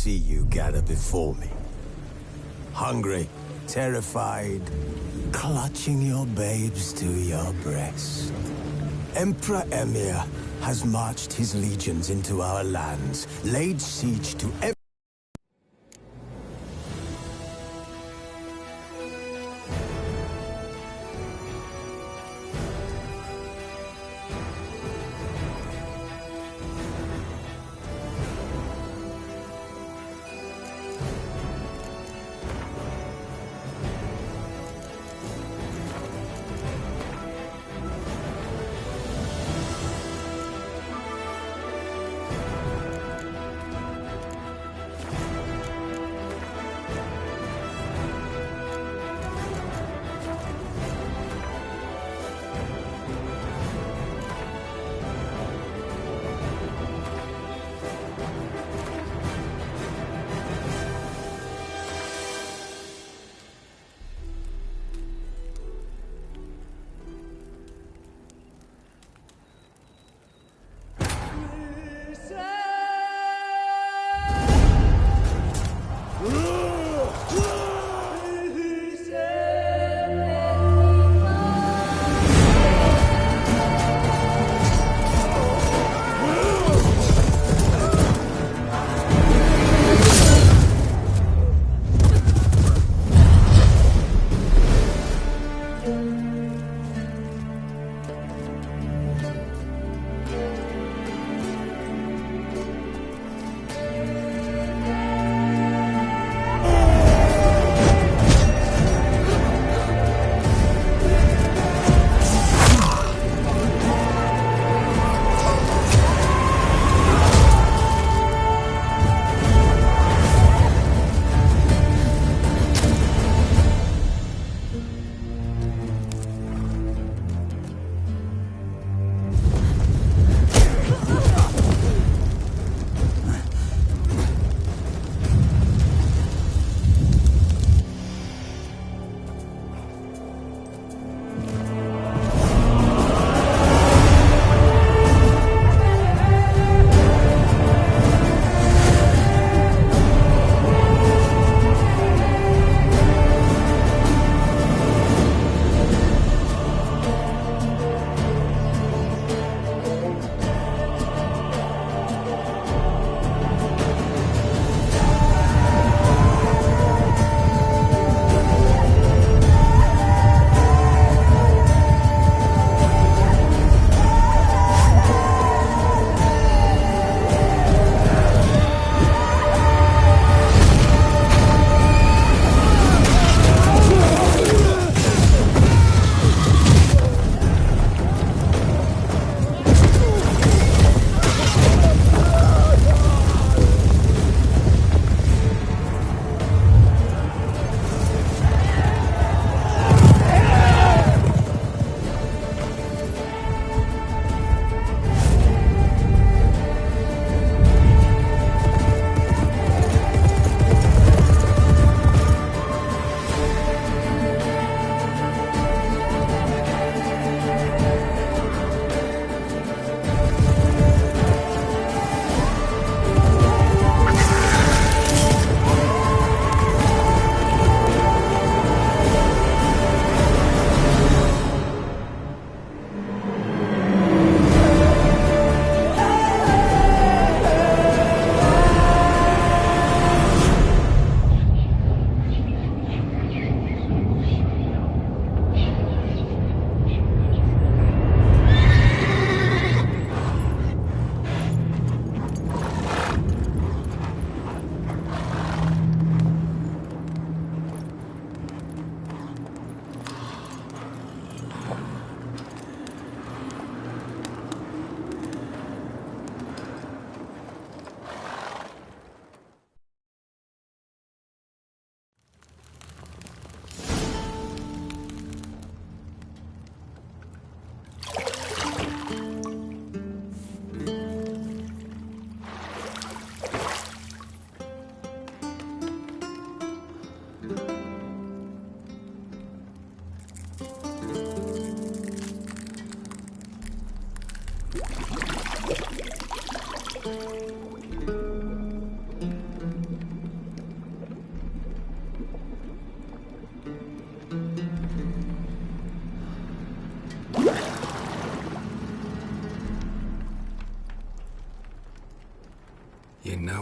see you gather before me. Hungry, terrified, clutching your babes to your breast. Emperor Emir has marched his legions into our lands, laid siege to every...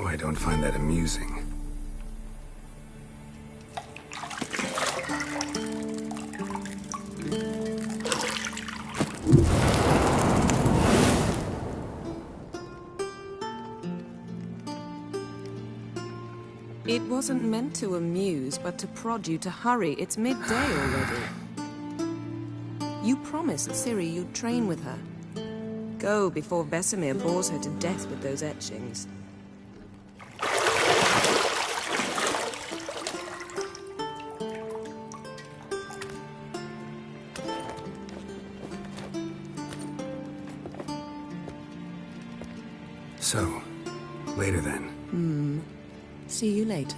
know I don't find that amusing. It wasn't meant to amuse, but to prod you to hurry. It's midday already. You promised Ciri you'd train with her. Go before Vesemir bores her to death with those etchings. So, later then. See you later.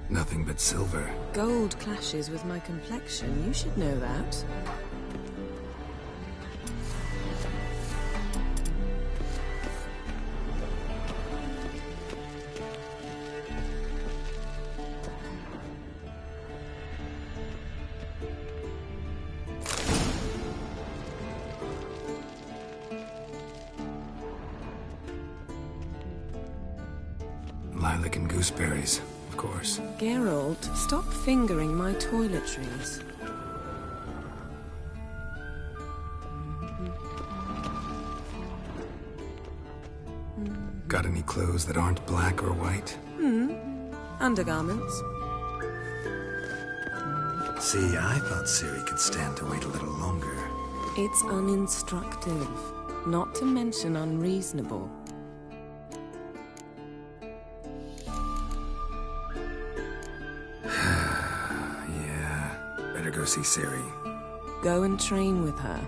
Nothing but silver. Gold clashes with my complexion. You should know that. Lilac and gooseberries, of course. Geralt, stop fingering my toiletries. Got any clothes that aren't black or white? Undergarments. See, I thought Ciri could stand to wait a little longer. It's uninstructive, not to mention unreasonable. Yeah, better go see Ciri. Go and train with her,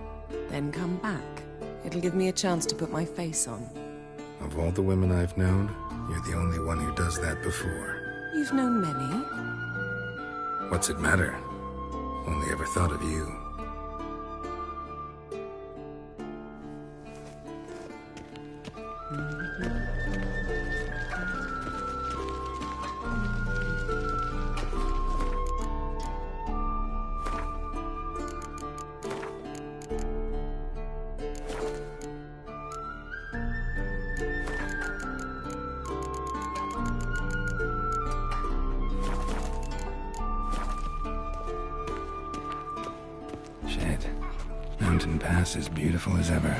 then come back. It'll give me a chance to put my face on. Of all the women I've known, you're the only one who does that before. You've known many. What's it matter? Only ever thought of you. Shit. Mountain Pass is beautiful as ever.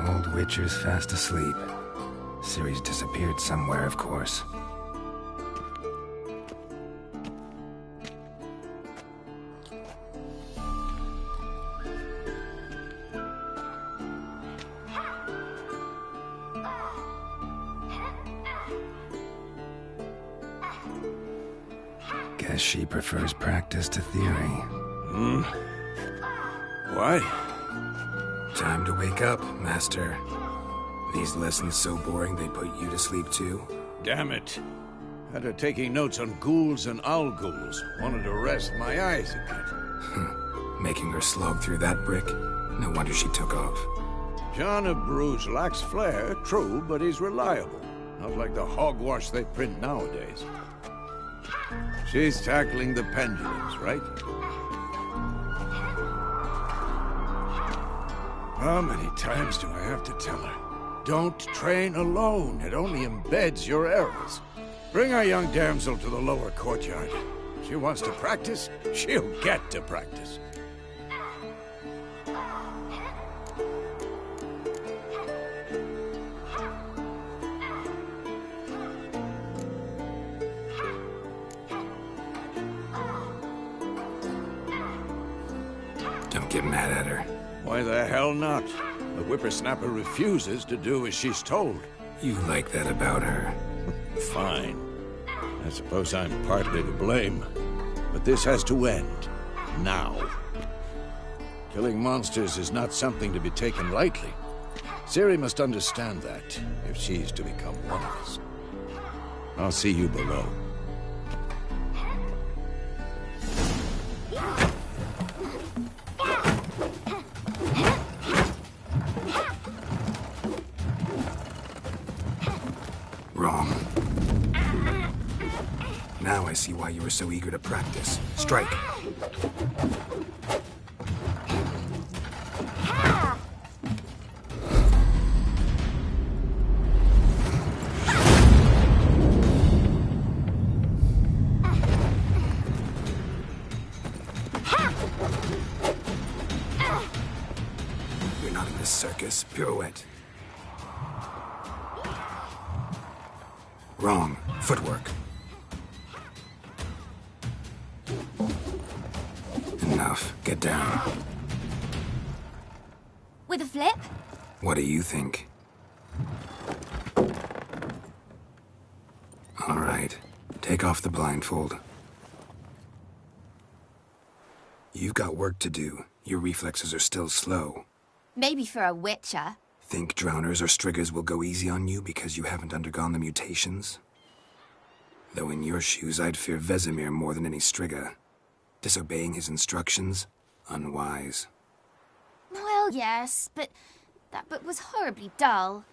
Old Witcher's fast asleep. Ciri's disappeared somewhere, of course. Guess she prefers practice to theory. Why? Time to wake up, Master. These lessons so boring they put you to sleep too? Damn it. Had her taking notes on ghouls and owl ghouls. Wanted to rest my eyes a bit. Making her slog through that brick? No wonder she took off. John of Bruges lacks flair, true, but he's reliable. Not like the hogwash they print nowadays. She's tackling the pendulums, right? How many times do I have to tell her? Don't train alone. It only embeds your errors. Bring our young damsel to the lower courtyard. She wants to practice, she'll get to practice. Don't get mad at her. Why the hell not? The whippersnapper refuses to do as she's told. You like that about her. Fine. I suppose I'm partly to blame. But this has to end. Now. Killing monsters is not something to be taken lightly. Ciri must understand that, if she's to become one of us. I'll see you below. Wrong. Now I see why you were so eager to practice. Strike. You're not in this circus. Pirouette. Wrong. Footwork. Enough. Get down. With a flip? What do you think? All right. Take off the blindfold. You've got work to do. Your reflexes are still slow. Maybe for a witcher. Think drowners or striggers will go easy on you because you haven't undergone the mutations? Though in your shoes, I'd fear Vesemir more than any strigger. Disobeying his instructions? Unwise. Well, yes, but that book was horribly dull.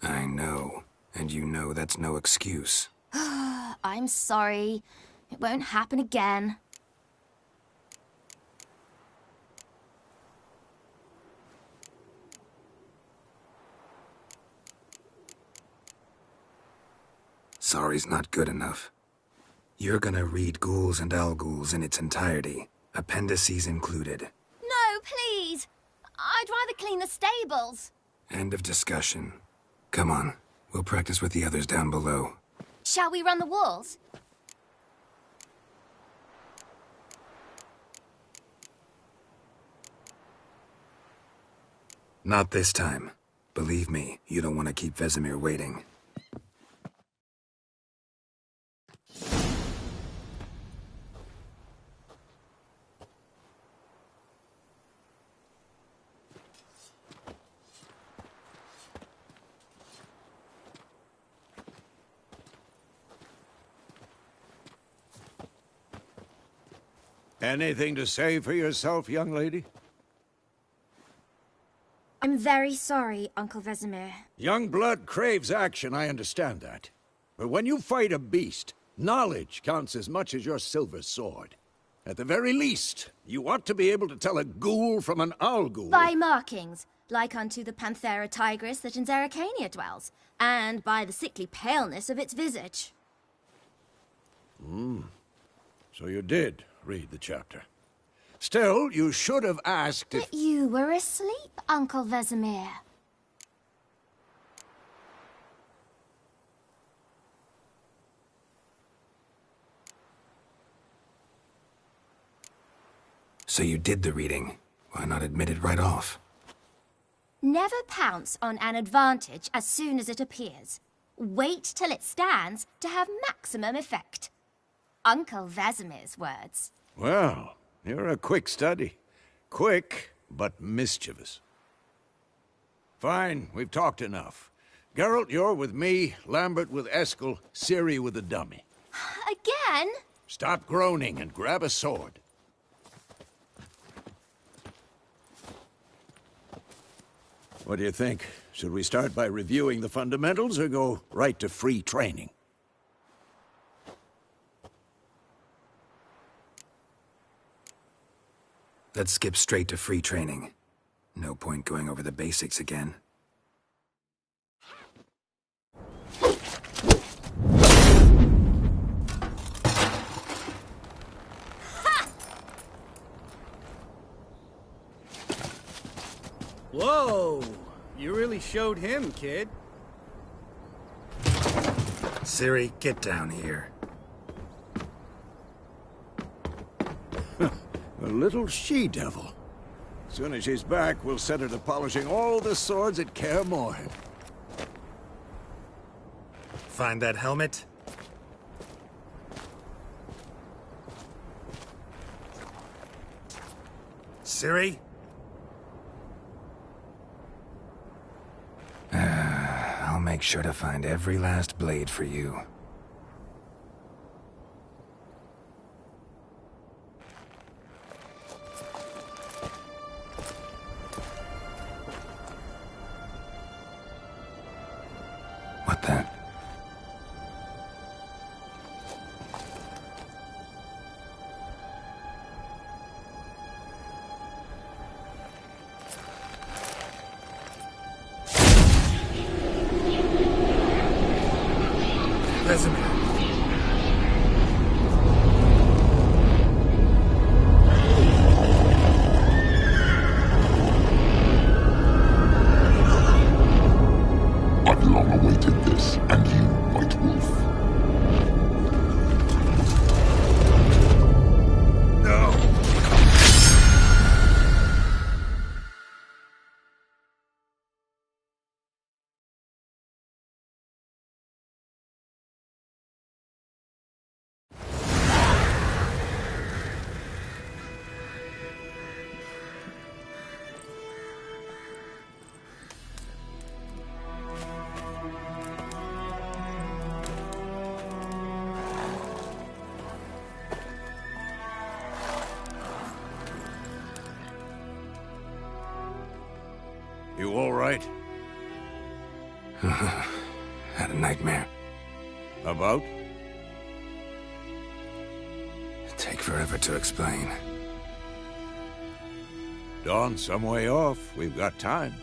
I know, and you know that's no excuse. I'm sorry. It won't happen again. Sorry's not good enough. You're gonna read Ghouls and Al-Ghouls in its entirety, appendices included. No, please! I'd rather clean the stables. End of discussion. Come on, we'll practice with the others down below. Shall we run the walls? Not this time. Believe me, you don't want to keep Vesemir waiting. Anything to say for yourself, young lady? I'm very sorry, Uncle Vesemir. Young blood craves action, I understand that. But when you fight a beast, knowledge counts as much as your silver sword. At the very least, you ought to be able to tell a ghoul from an owl-ghoul. By markings, like unto the Panthera tigris that in Zeracania dwells, and by the sickly paleness of its visage. So you did read the chapter. Still, you should have asked if... But you were asleep, Uncle Vesemir. So you did the reading. Why not admit it right off? Never pounce on an advantage as soon as it appears. Wait till it stands to have maximum effect. Uncle Vesemir's words. Well, you're a quick study. Quick, but mischievous. Fine, we've talked enough. Geralt, you're with me, Lambert with Eskel, Ciri with the dummy. Again? Stop groaning and grab a sword. What do you think? Should we start by reviewing the fundamentals or go right to free training? Let's skip straight to free training. No point going over the basics again. Whoa! You really showed him, kid. Ciri, get down here. A little she-devil. As soon as she's back, we'll set her to polishing all the swords at Kaer Morhen. Find that helmet? Ciri? I'll make sure to find every last blade for you. What the? right? Had a nightmare. About? Take forever to explain. Dawn's some way off. We've got time.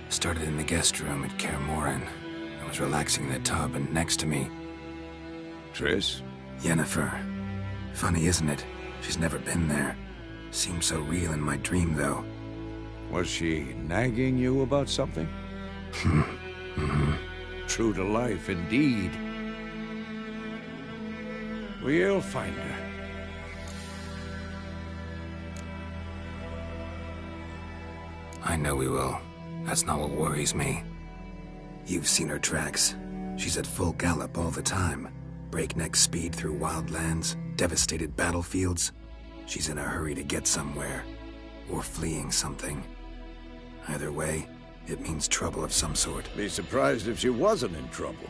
Started in the guest room at Kaer Morhen. I was relaxing in the tub, and next to me, Triss? Yennefer. Funny, isn't it? She's never been there. Seemed so real in my dream, though. Was she nagging you about something? True to life, indeed. We'll find her. I know we will. That's not what worries me. You've seen her tracks. She's at full gallop all the time. Breakneck speed through wild lands, devastated battlefields. She's in a hurry to get somewhere. Or fleeing something. Either way, it means trouble of some sort. Be surprised if she wasn't in trouble.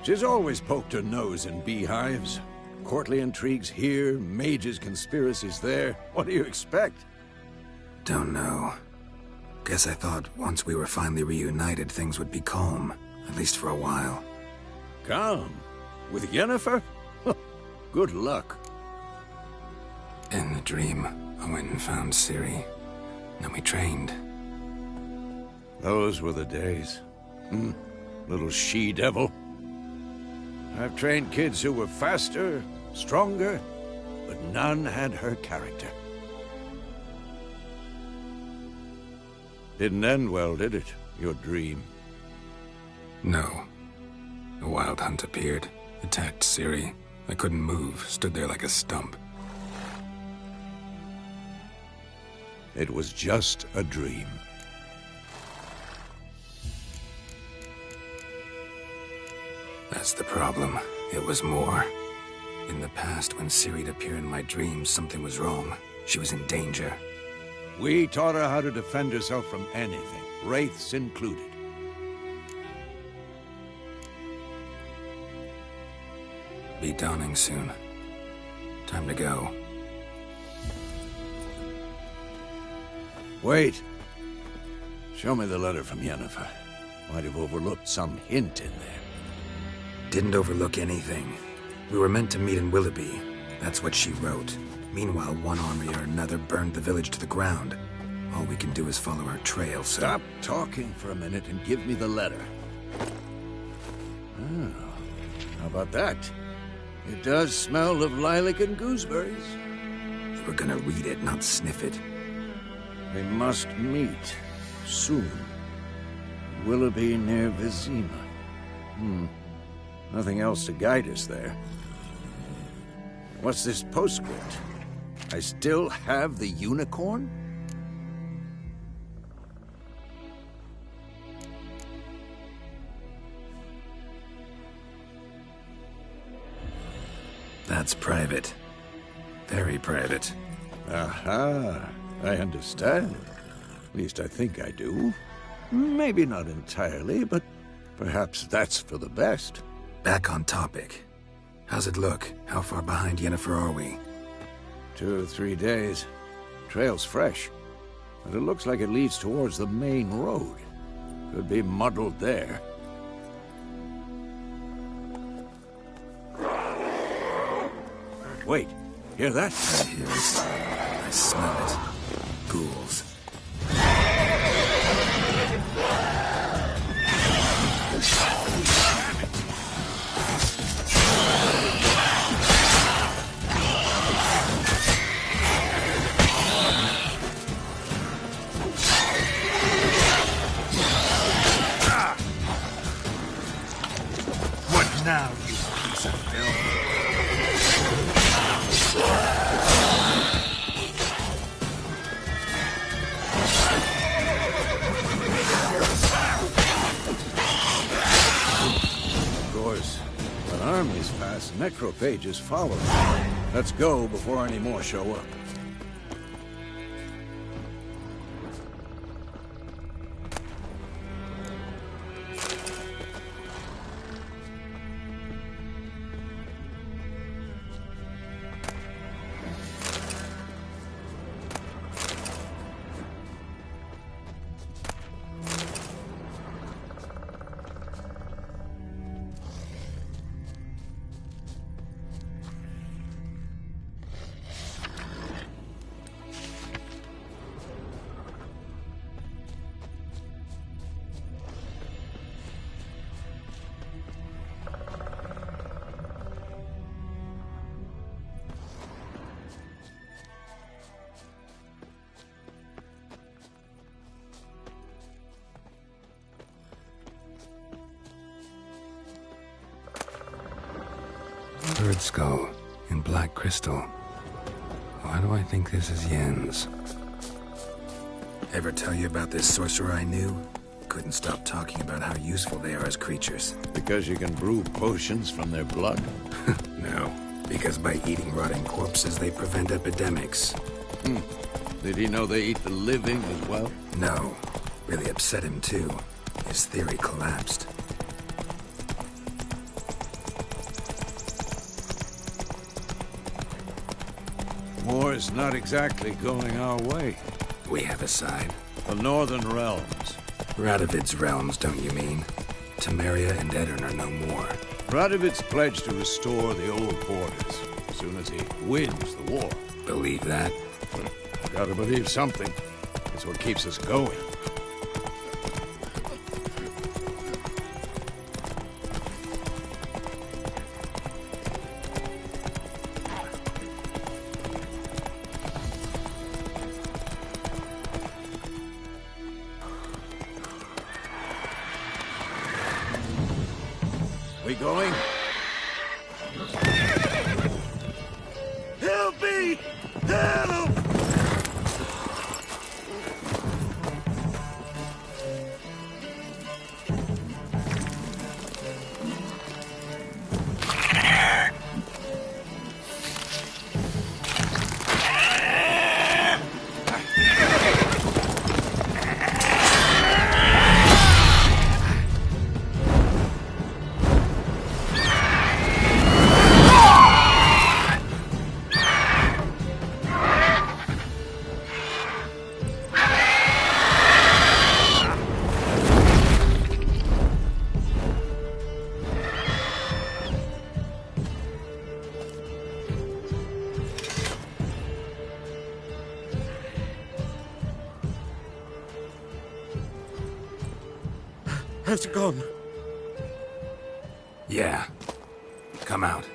She's always poked her nose in beehives. Courtly intrigues here, mages' conspiracies there. What do you expect? Don't know. Guess I thought once we were finally reunited, things would be calm. At least for a while. Calm? With Yennefer? Good luck. In the dream, I went and found Ciri. Then we trained. Those were the days. Little she-devil. I've trained kids who were faster, stronger, but none had her character. Didn't end well, did it? Your dream? No. A wild hunt appeared, attacked Ciri. I couldn't move, stood there like a stump. It was just a dream. That's the problem. It was more. In the past, when Ciri'd appear in my dreams, something was wrong. She was in danger. We taught her how to defend herself from anything, wraiths included. Be dawning soon. Time to go. Wait. Show me the letter from Yennefer. Might have overlooked some hint in there. Didn't overlook anything. We were meant to meet in Willoughby. That's what she wrote. Meanwhile, one army or another burned the village to the ground. All we can do is follow her trail, so... Stop talking for a minute and give me the letter. Oh, how about that? It does smell of lilac and gooseberries. You were gonna read it, not sniff it. We must meet. Soon. Willoughby near Vizima. Nothing else to guide us there. What's this postscript? I still have the unicorn? That's private. Very private. Aha, I understand. At least I think I do. Maybe not entirely, but perhaps that's for the best. Back on topic. How's it look? How far behind Yennefer are we? 2 or 3 days. Trail's fresh, but it looks like it leads towards the main road. Could be muddled there. Wait, hear that? I hear it. I smell it. Ghouls. What now, you piece of filth? Of course, when armies pass, necrophages follow. Let's go before any more show up. bird skull in black crystal. Why do I think this is Yen's? Ever tell you about this sorcerer I knew? Couldn't stop talking about how useful they are as creatures. Because you can brew potions from their blood? No, because by eating rotting corpses, they prevent epidemics. Did he know they eat the living as well? No. Really upset him, too. His theory collapsed. War's not exactly going our way. We have a side. The Northern Realms. Radovid's realms, don't you mean? Temeria and Edirn are no more. Radovid's pledged to restore the old borders as soon as he wins the war. Believe that? Gotta believe something. It's what keeps us going. We going? Help me! Help! Has it gone? Yeah. Come out.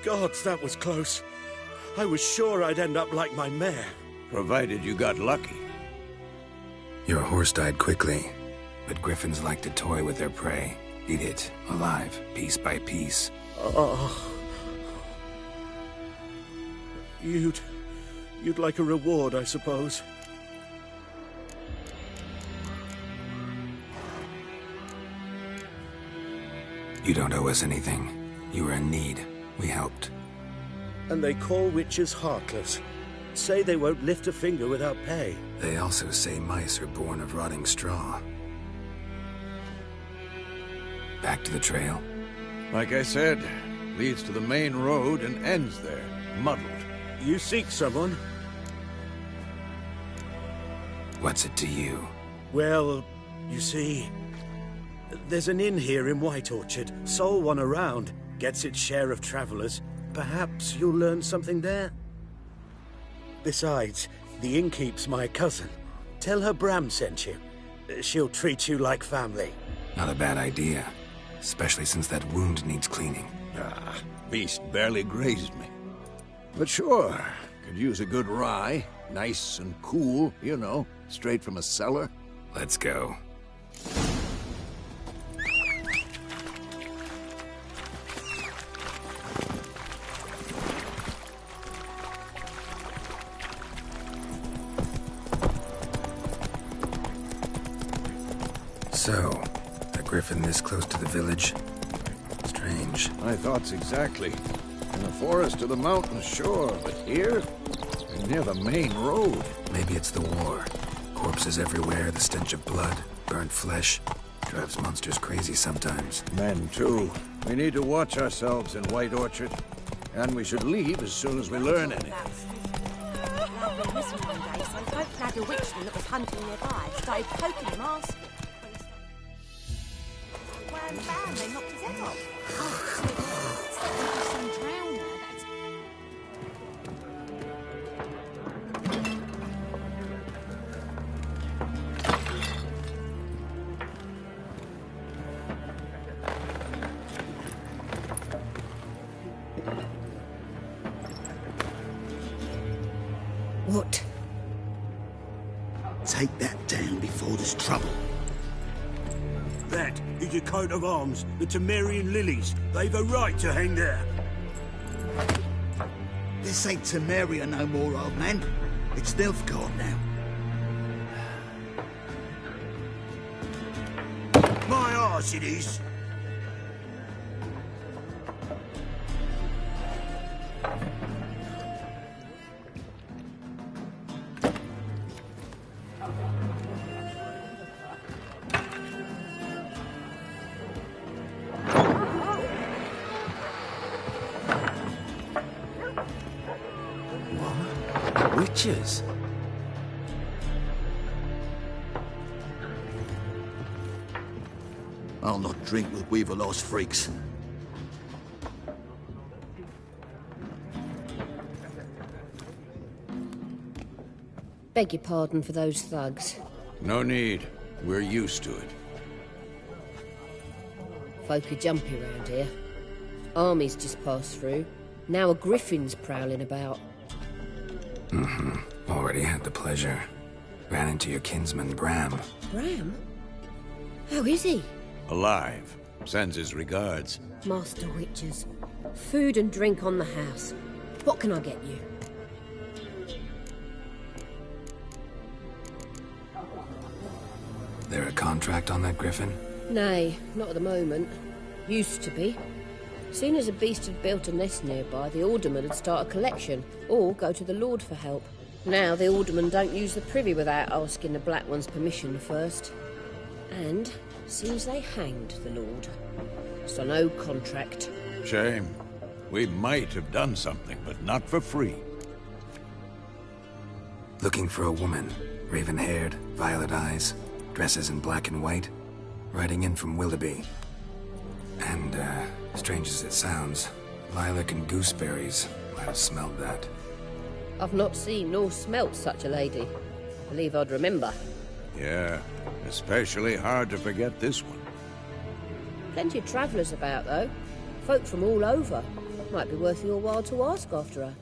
Gods, that was close. I was sure I'd end up like my mare. Provided you got lucky. Your horse died quickly, but griffins like to toy with their prey. Eat it, alive, piece by piece. Oh. You'd like a reward, I suppose. You don't owe us anything. You were in need. We helped. And they call witches heartless. Say they won't lift a finger without pay. They also say mice are born of rotting straw. Back to the trail? Like I said, leads to the main road and ends there, muddled. You seek someone? What's it to you? Well, you see, there's an inn here in White Orchard. Sole one around. Gets its share of travelers. Perhaps you'll learn something there? Besides, the innkeep's my cousin. Tell her Bram sent you. She'll treat you like family. Not a bad idea. Especially since that wound needs cleaning. Beast barely grazed me. But sure, could use a good rye. Nice and cool, you know, straight from a cellar. Let's go. So, a griffin this close to the village? Strange. My thoughts exactly. In the forest or the mountains, sure, but here? Near the main road. Maybe it's the war. Corpses everywhere, the stench of blood, burnt flesh. Drives monsters crazy sometimes. Men, too. We need to watch ourselves in White Orchard. And we should leave as soon as we learn anything. Lovely missing one day, so folk had a witchman that was hunting nearby. Started poking him, asking. Well, bam, they knocked his head off. Some drowner, that's... What? take that down before there's trouble. That is a coat of arms, the Temerian lilies. They've a right to hang there. This ain't Temeria no more, old man. It's Nilfgaard now. My arse it is. Witches? I'll not drink with Weaver-lost freaks. Beg your pardon for those thugs. No need. We're used to it. Folk are jumpy round here. Armies just passed through. Now a griffin's prowling about. Already had the pleasure. Ran into your kinsman, Bram. Bram? How is he? Alive. Sends his regards. Master Witches. Food and drink on the house. What can I get you? There a contract on that griffin? Nay, not at the moment. Used to be. Soon as a beast had built a nest nearby, the alderman would start a collection, or go to the Lord for help. Now the aldermen don't use the privy without asking the Black One's permission first. And seems they hanged the Lord. So no contract. Shame. We might have done something, but not for free. Looking for a woman. Raven-haired, violet eyes, dresses in black and white. Riding in from Willoughby. And, strange as it sounds, lilac and gooseberries might have smelled that. I've not seen nor smelt such a lady. Believe I'd remember. Yeah, especially hard to forget this one. Plenty of travellers about, though. Folk from all over. Might be worth your while to ask after her.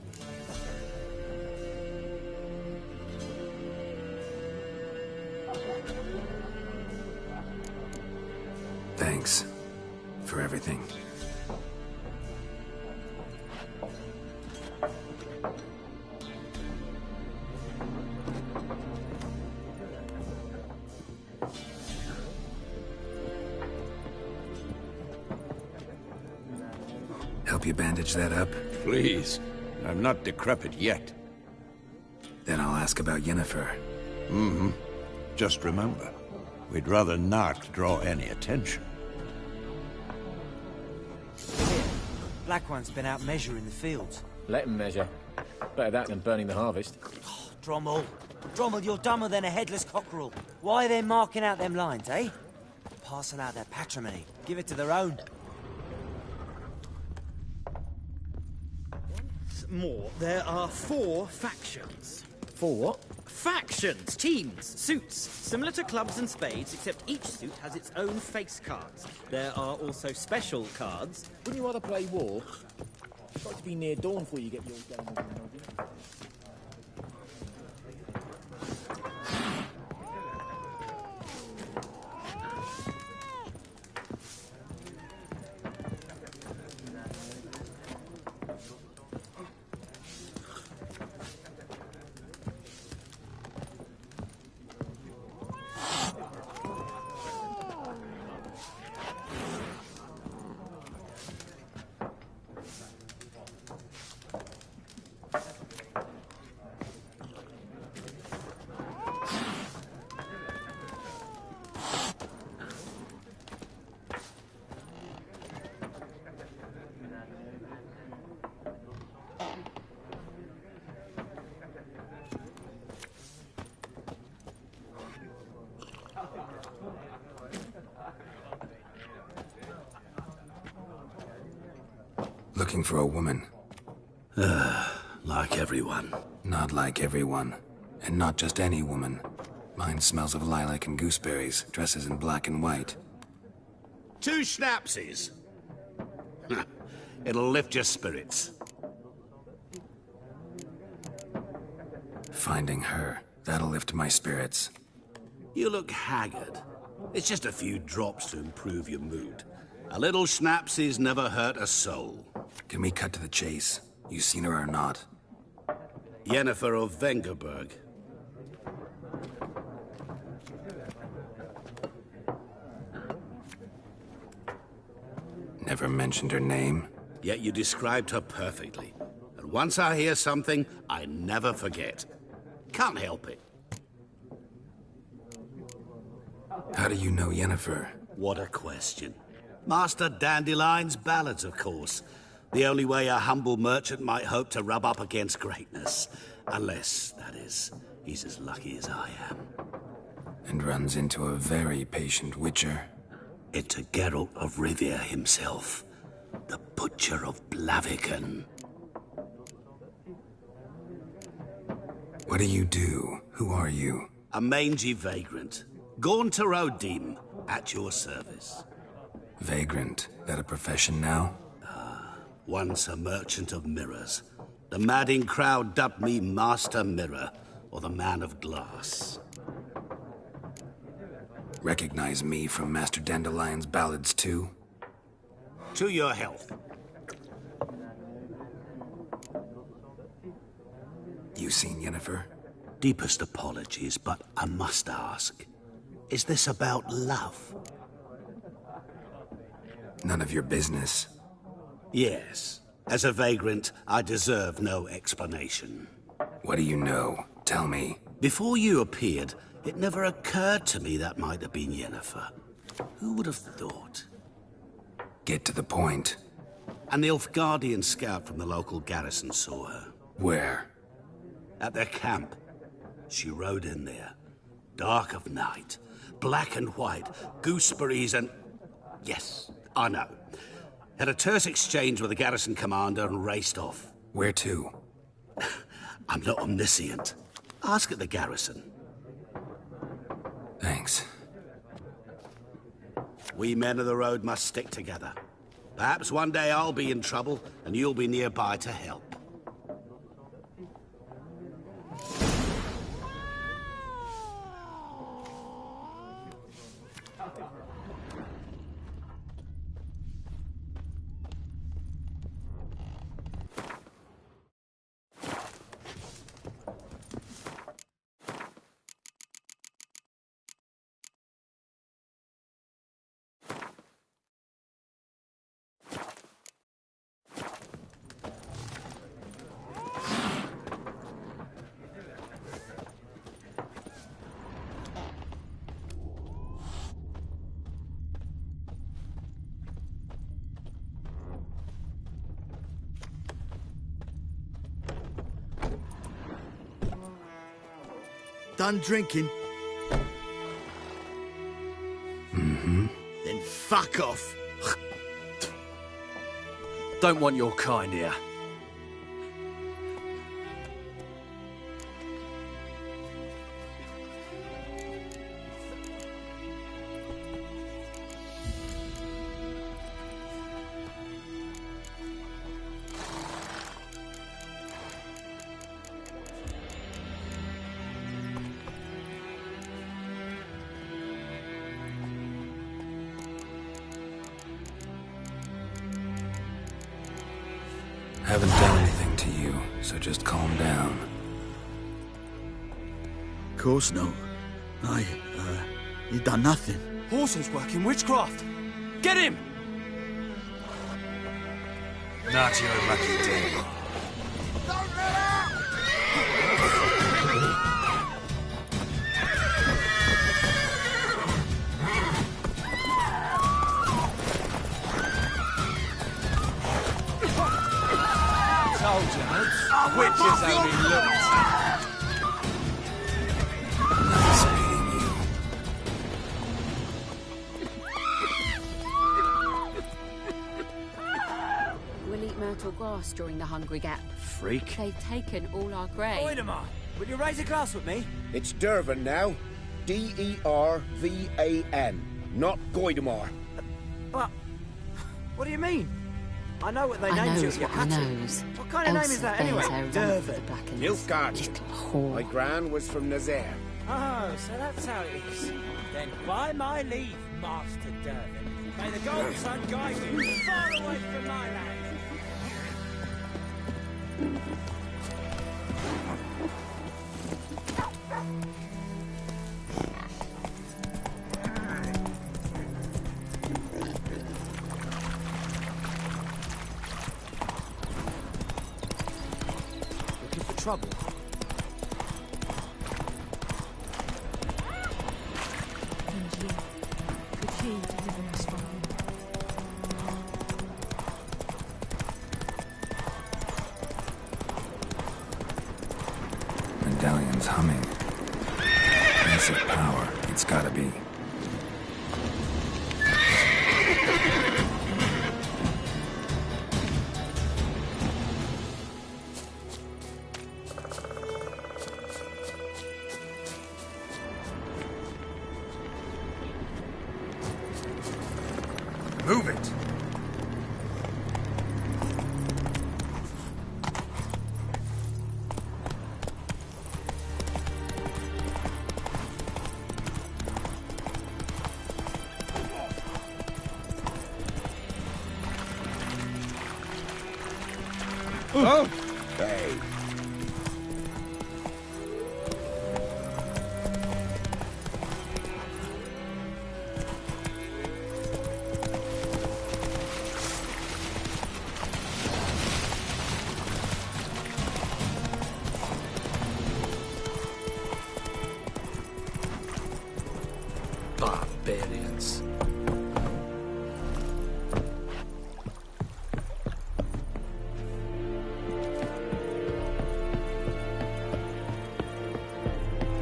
Thanks for everything. Help you bandage that up? Please. I'm not decrepit yet. Then I'll ask about Yennefer. Just remember, we'd rather not draw any attention. Black One's been out measuring the fields. Let him measure. Better that than burning the harvest. Oh, Drommel. Drommel, you're dumber than a headless cockerel. Why are they marking out them lines, eh? Passing out their patrimony. Give it to their own. More, there are 4 factions. 4 what? Factions, teams, suits, similar to clubs and spades, except each suit has its own face cards. There are also special cards. Wouldn't you rather play war? It's got to be near dawn before you get your game on, haven't you? Looking for a woman. Like everyone. Not like everyone. And not just any woman. Mine smells of lilac and gooseberries, dresses in black and white. 2 schnapsies. It'll lift your spirits. Finding her That'll lift my spirits. You look haggard. It's just a few drops to improve your mood. A little schnapsy's never hurt a soul. Can we cut to the chase? You seen her or not? Yennefer of Vengerberg. Never mentioned her name. Yet you described her perfectly. And once I hear something, I never forget. Can't help it. How do you know Yennefer? What a question. Master Dandelion's ballads, of course. The only way a humble merchant might hope to rub up against greatness. Unless, that is, he's as lucky as I am. And runs into a very patient witcher. Into Geralt of Rivia himself. The Butcher of Blaviken. What do you do? Who are you? A mangy vagrant. Gaunter O'Dim, at your service. Vagrant? That a profession now? Once a merchant of mirrors. The madding crowd dubbed me Master Mirror, or the Man of Glass. Recognize me from Master Dandelion's ballads too? To your health. You seen Yennefer? Deepest apologies, but I must ask. Is this about love? None of your business. Yes. As a vagrant, I deserve no explanation. What do you know? Tell me. Before you appeared, it never occurred to me that might have been Yennefer. Who would have thought? Get to the point. An Nilfgaardian scout from the local garrison saw her. Where? At their camp. She rode in there. Dark of night. Black and white. Gooseberries and... Yes, I know. Had a terse exchange with the garrison commander and raced off. Where to? I'm not omniscient. Ask at the garrison. Thanks. We men of the road must stick together. Perhaps one day I'll be in trouble and you'll be nearby to help. Done drinking? Mm-hmm. Then fuck off. Don't want your kind here. Haven't done anything to you, so just calm down. Course no. You done nothing. Horses working witchcraft. Get him! Not your lucky day. Witches only looked. Nice meeting you. We'll eat myrtle grass during the Hungry Gap. Freak. They've taken all our grain. Oidemar, will you raise a glass with me? It's Dervan now. D-E-R-V-A-N. Not Goidemar. But... what do you mean? I know what they I named you knows at your what I cutting. knows. What What kind of name is that, anyway? Dervin. Nilfgaard. My gran was from Nazaire. Oh, so that's how it is. Then by my leave, Master Dervin, may the Golden Sun guide you far away from my land. Looking for trouble? Medallion's humming. Massive power. It's gotta be. Move it! Oh! Hey. Barbarians.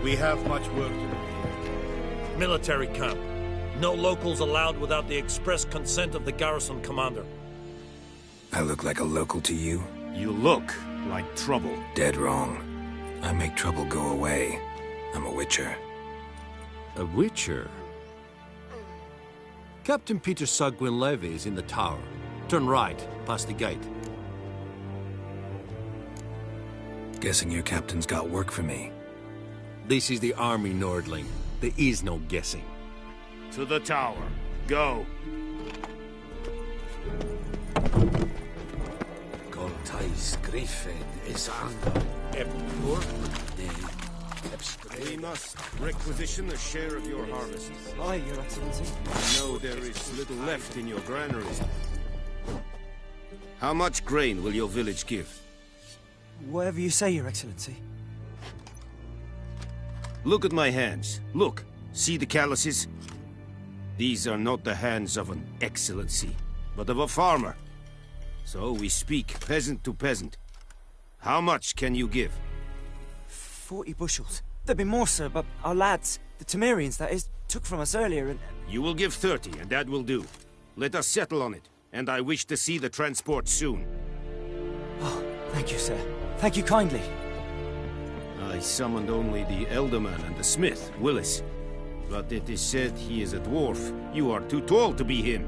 We have much work to do. Military camp. No locals allowed without the express consent of the garrison commander. I look like a local to you? You look like trouble. Dead wrong. I make trouble go away. I'm a witcher. A witcher? Captain Peter Sagwin Levy is in the tower. Turn right, past the gate. Guessing your captain's got work for me. This is the army, Nordling. There is no guessing. To the tower. Go. Goltais Griffin is anger. We must requisition a share of your harvest. Aye, Your Excellency. I know there is little left in your granary. How much grain will your village give? Whatever you say, Your Excellency. Look at my hands. Look. See the calluses? These are not the hands of an excellency, but of a farmer. So we speak peasant to peasant. How much can you give? 40 bushels. There'd be more, sir, but our lads, the Temerians, that is, took from us earlier and... You will give 30, and that will do. Let us settle on it, and I wish to see the transport soon. Oh, thank you, sir. Thank you kindly. I summoned only the Elderman and the smith, Willis. But it is said he is a dwarf. You are too tall to be him.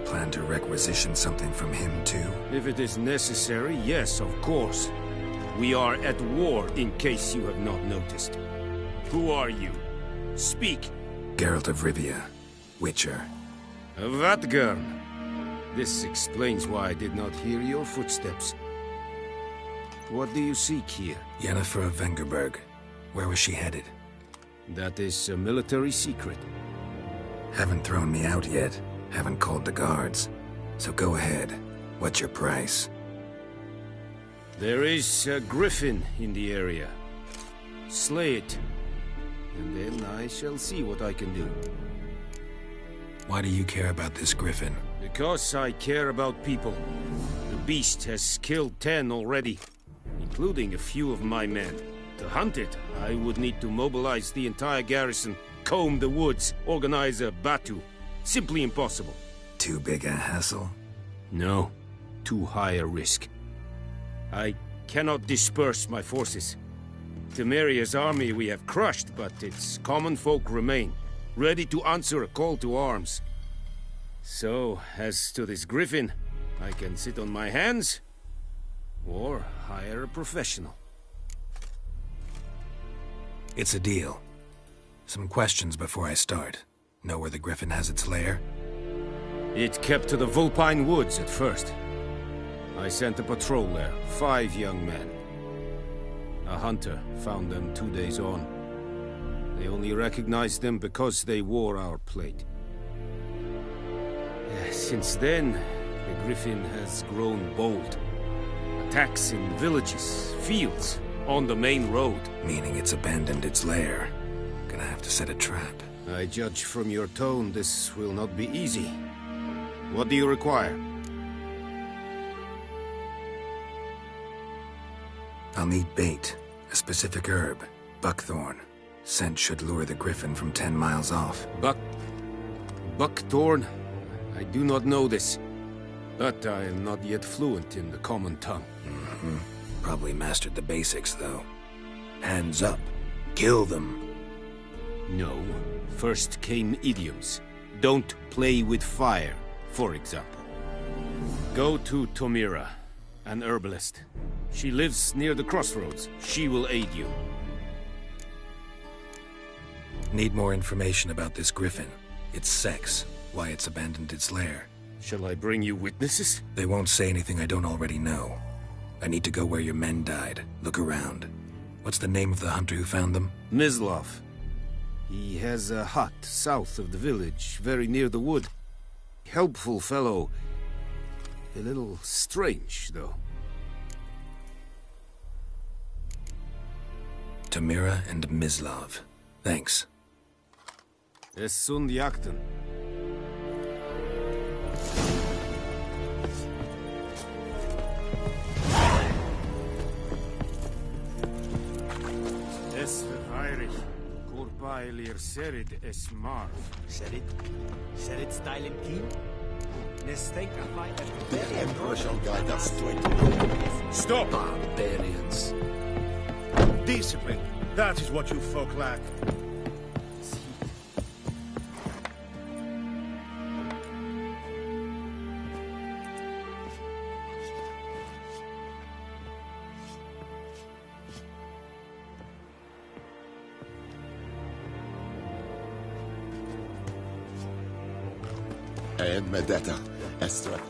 Plan to requisition something from him, too? If it is necessary, yes, of course. We are at war, in case you have not noticed. Who are you? Speak. Geralt of Rivia, Witcher. Vatgern. This explains why I did not hear your footsteps. What do you seek here? Yennefer of Vengerberg. Where was she headed? That is a military secret. Haven't thrown me out yet. Haven't called the guards. So go ahead. What's your price? There is a griffin in the area. Slay it. And then I shall see what I can do. Why do you care about this griffin? Because I care about people. The beast has killed 10 already, including a few of my men. To hunt it, I would need to mobilize the entire garrison, comb the woods, organize a batu. Simply impossible. Too big a hassle? No. Too high a risk. I cannot disperse my forces. Temeria's army we have crushed, but its common folk remain, ready to answer a call to arms. So, as to this griffin, I can sit on my hands, or hire a professional. It's a deal. Some questions before I start. Know where the griffin has its lair? It kept to the Vulpine Woods at first. I sent a patrol there, 5 young men. A hunter found them 2 days on. They only recognized them because they wore our plate. Since then, the griffin has grown bold. Attacks in villages, fields, on the main road. Meaning it's abandoned its lair. Gonna have to set a trap. I judge from your tone this will not be easy. What do you require? I'll need bait, a specific herb, buckthorn. Scent should lure the griffin from 10 miles off. Buckthorn? I do not know this, but I am not yet fluent in the common tongue. Probably mastered the basics, though. Hands up. Kill them. No. First came idioms. Don't play with fire, for example. Go to Tomira, an herbalist. She lives near the crossroads. She will aid you. Need more information about this griffin. Its sex, why it's abandoned its lair. Shall I bring you witnesses? They won't say anything I don't already know. I need to go where your men died. Look around. What's the name of the hunter who found them? Mislav. He has a hut south of the village, very near the wood. Helpful fellow. A little strange, though. Tamira and Mislav. Thanks. Es sunt jakten. Es verheirig. Kurpailir serid es marv. Serid styling keen? The Emperor shall guide us to it. Stop! Barbarians. Discipline. That is what you folk lack. And Medetta, Estra.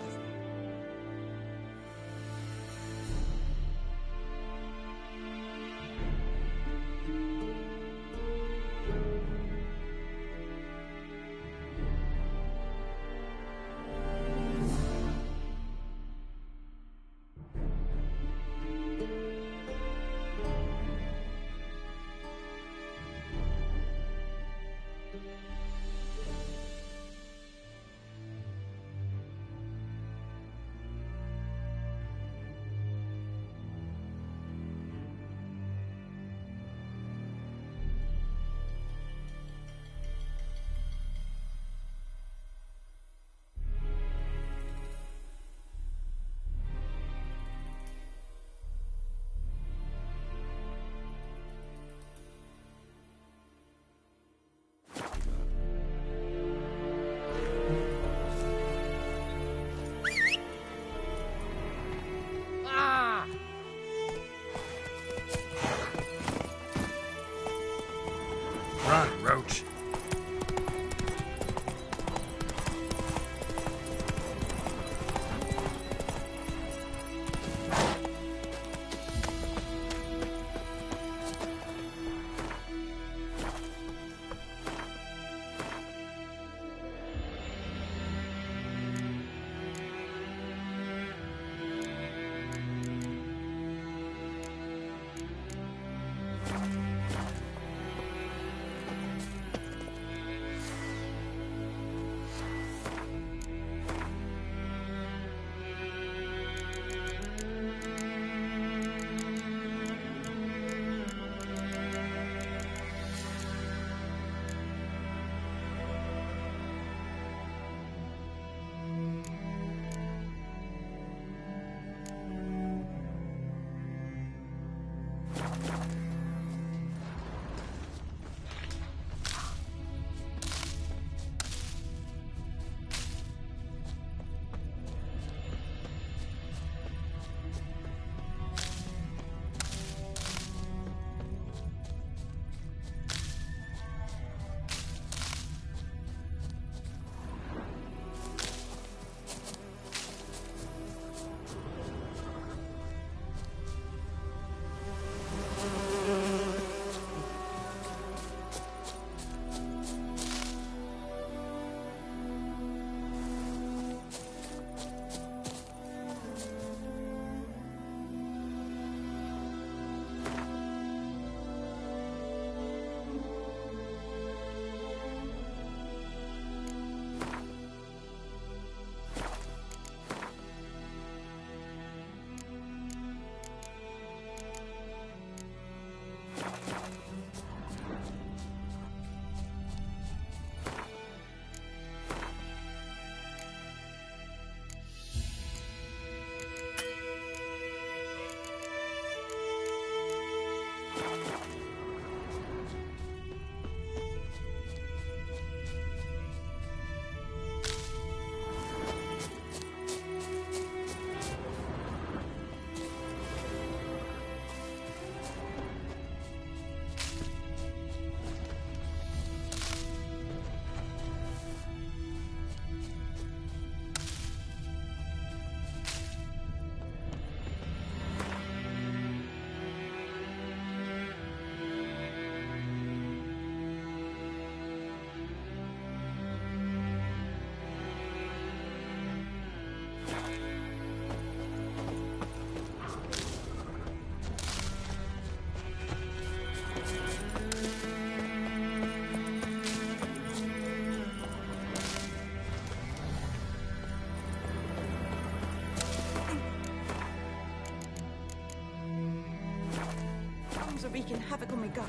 Worms are wreaking havoc on my gut.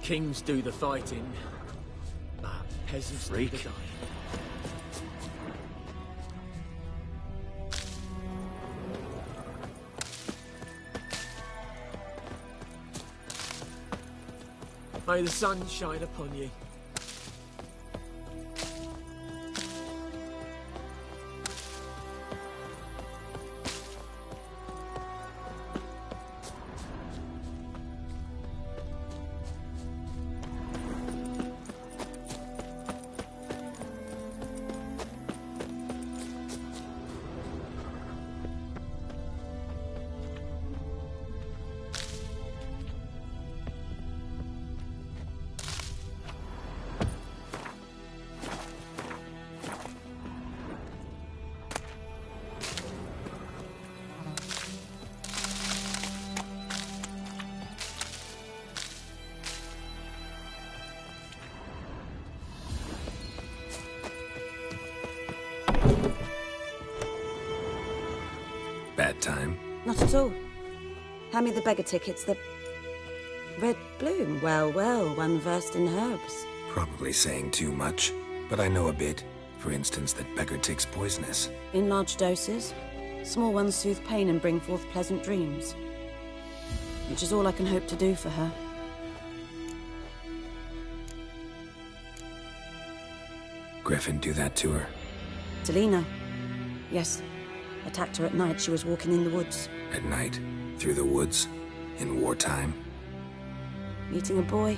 Kings do the fighting, but peasants do the dying. May the sun shine upon you. Bad time? Not at all. Hand me the beggar tickets, the... Red bloom. Well, well, one versed in herbs. Probably saying too much, but I know a bit. For instance, that beggar tick's poisonous. In large doses. Small ones soothe pain and bring forth pleasant dreams. Which is all I can hope to do for her. Griffin do that to her? Delina. Yes. Attacked her at night. She was walking in the woods. At night? Through the woods? In wartime? Meeting a boy.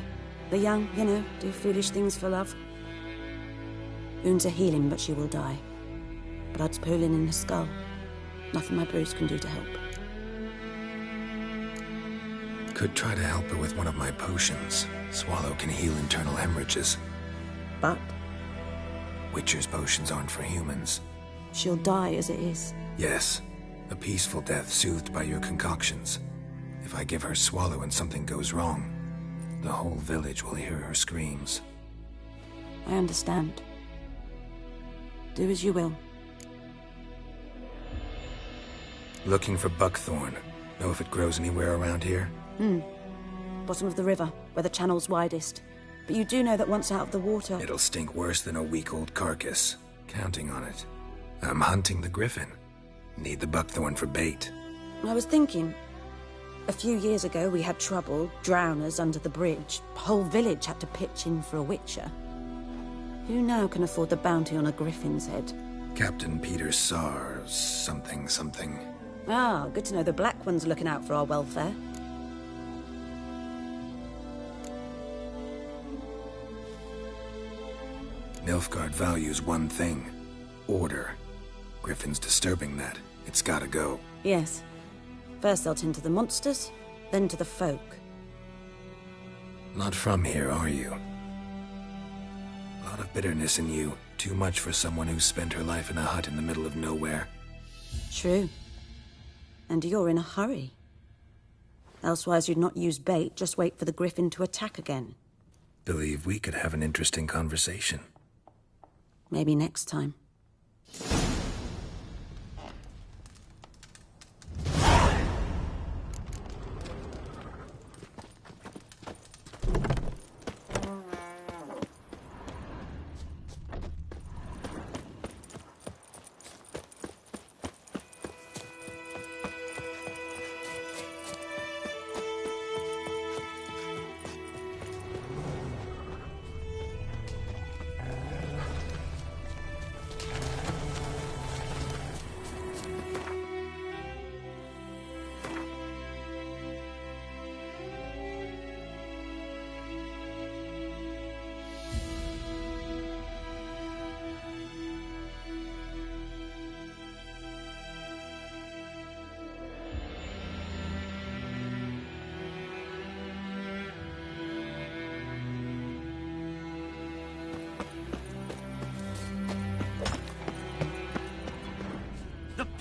The young, you know, do foolish things for love. Wounds are healing, but she will die. Blood's pooling in the skull. Nothing my bruise can do to help. Could try to help her with one of my potions. Swallow can heal internal hemorrhages. But? Witcher's potions aren't for humans. She'll die as it is. Yes. A peaceful death soothed by your concoctions. If I give her Swallow and something goes wrong, the whole village will hear her screams. I understand. Do as you will. Looking for buckthorn. Know if it grows anywhere around here? Bottom of the river, where the channel's widest. But you do know that once out of the water... It'll stink worse than a week-old carcass. Counting on it. I'm hunting the griffin. Need the buckthorn for bait. I was thinking... A few years ago, we had trouble, drowners under the bridge. Whole village had to pitch in for a witcher. Who now can afford the bounty on a griffin's head? Captain Peter Sars, something. Ah, good to know the Black One's looking out for our welfare. Nilfgaard values one thing. Order. Griffin's disturbing that. It's gotta go. Yes. First they'll tend to the monsters, then to the folk. Not from here, are you? A lot of bitterness in you. Too much for someone who's spent her life in a hut in the middle of nowhere. True. And you're in a hurry. Elsewise you'd not use bait, just wait for the griffin to attack again. Believe we could have an interesting conversation. Maybe next time.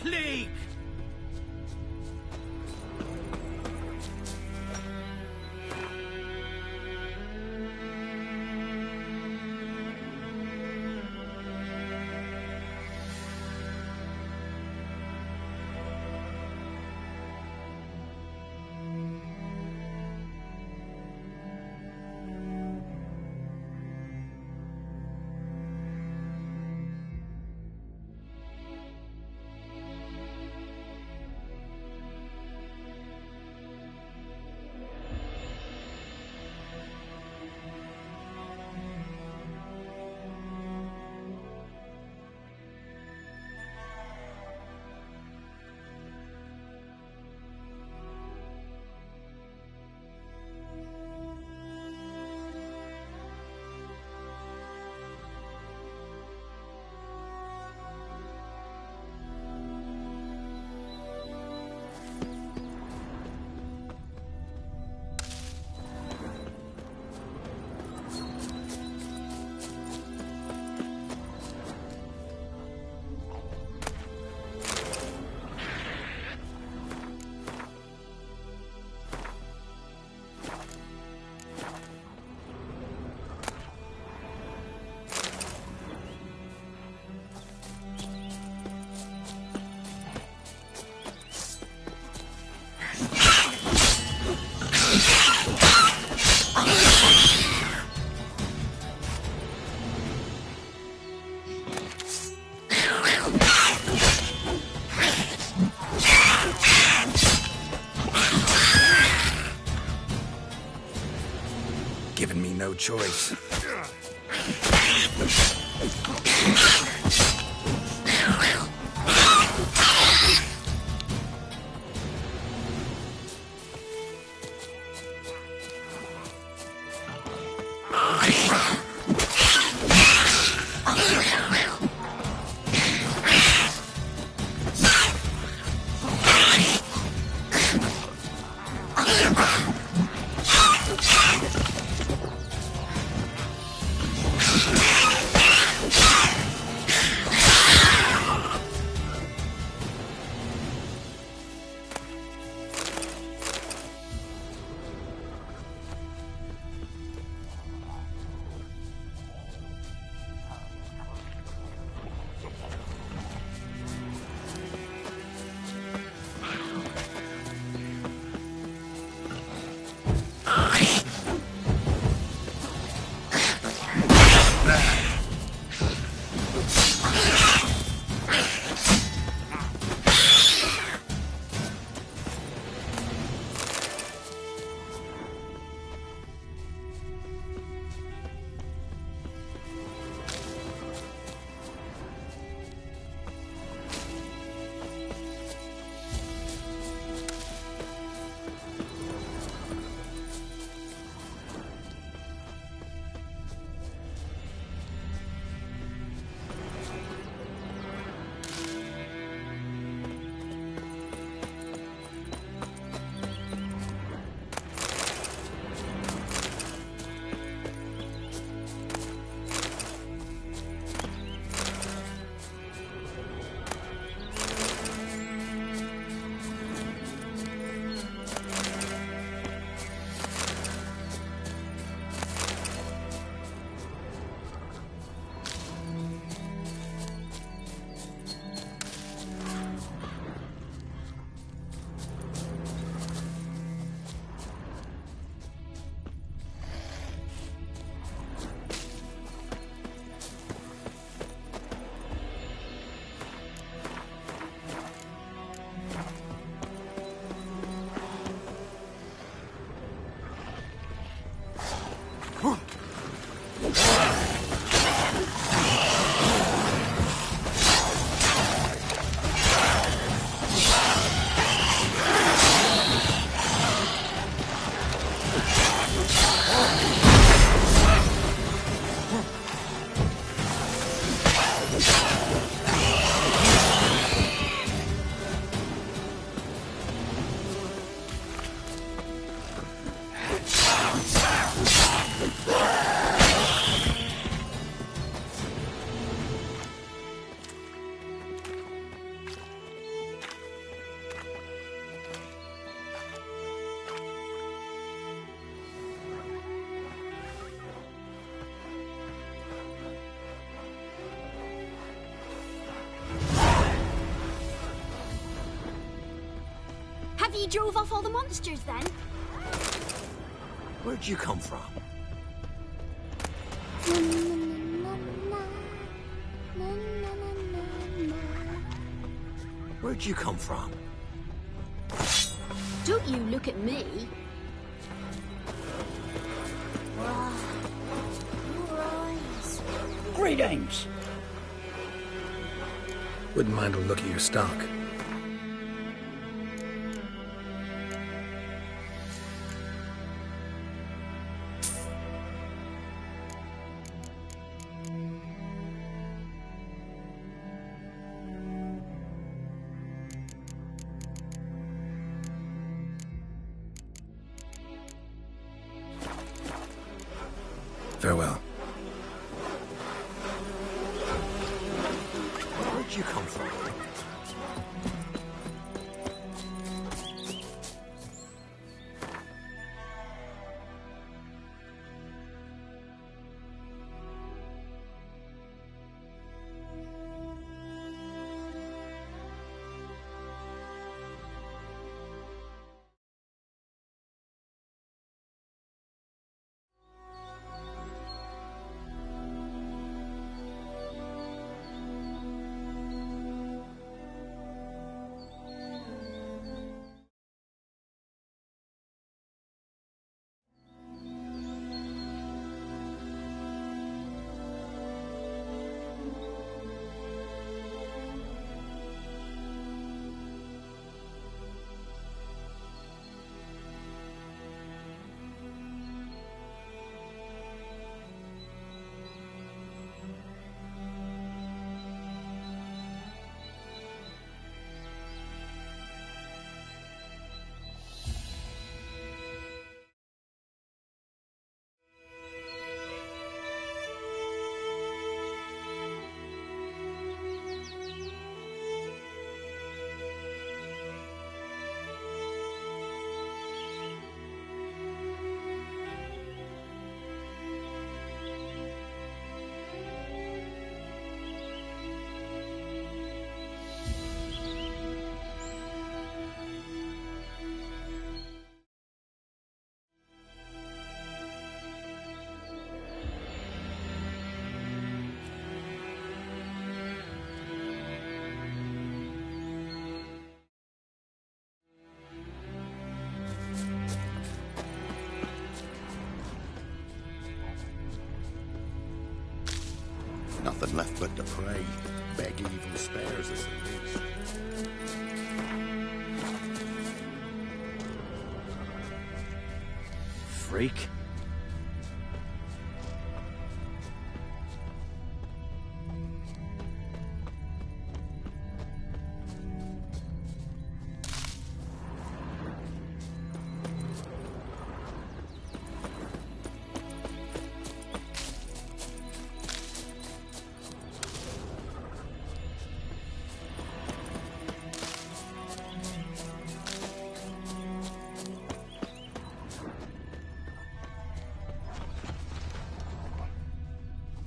Plague! given me no choice. Have you drove off all the monsters, then? Where'd you come from? Where'd you come from? Don't you look at me. Greetings! Wouldn't mind a look at your stock. Farewell. Where'd you come from? Nothing left but to pray. Beg even spares us at least. Freak.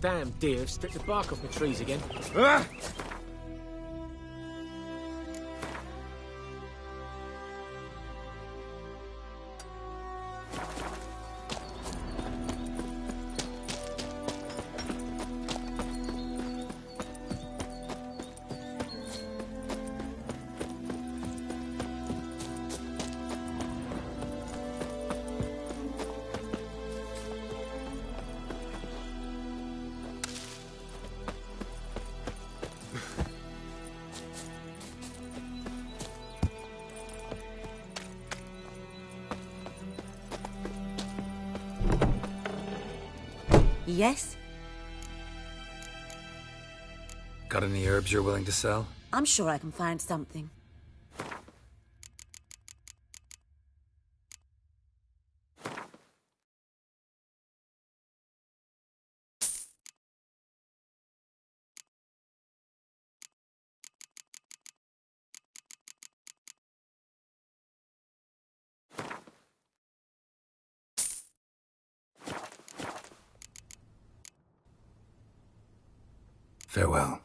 Damn deer have stripped the bark off the trees again. Ah! Yes? Got any herbs you're willing to sell? I'm sure I can find something. Farewell.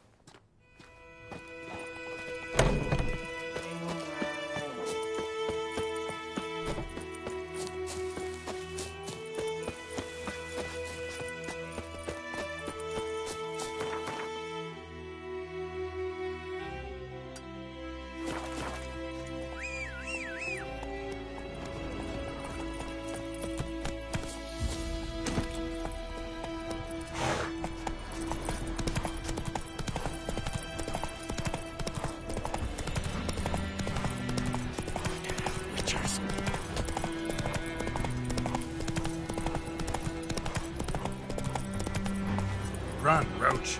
Run, Roach.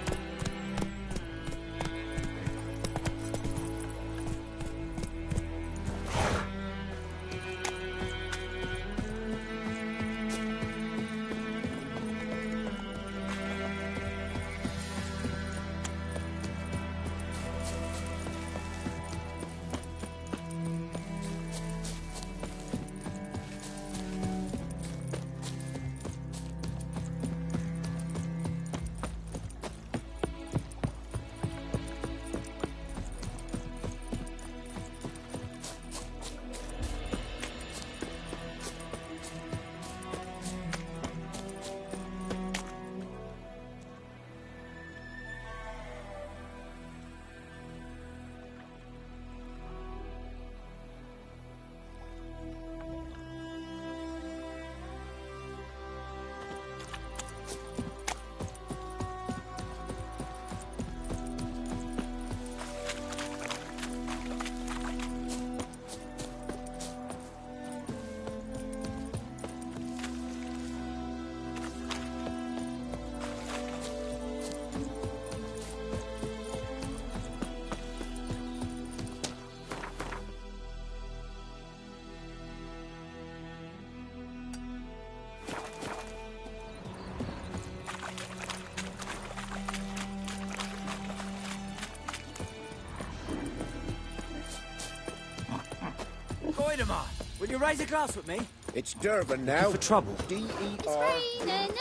Will you raise a glass with me? It's Durban now. For trouble. Raining and pouring, and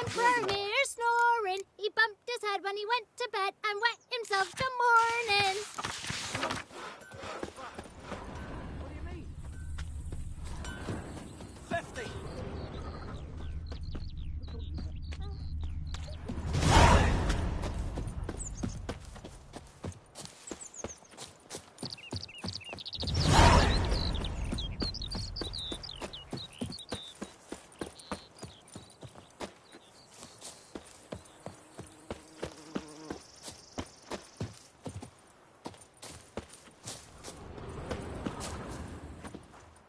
Vermeer snoring. He bumped his head when he went to bed and wet himself till morning. What do you mean? 50!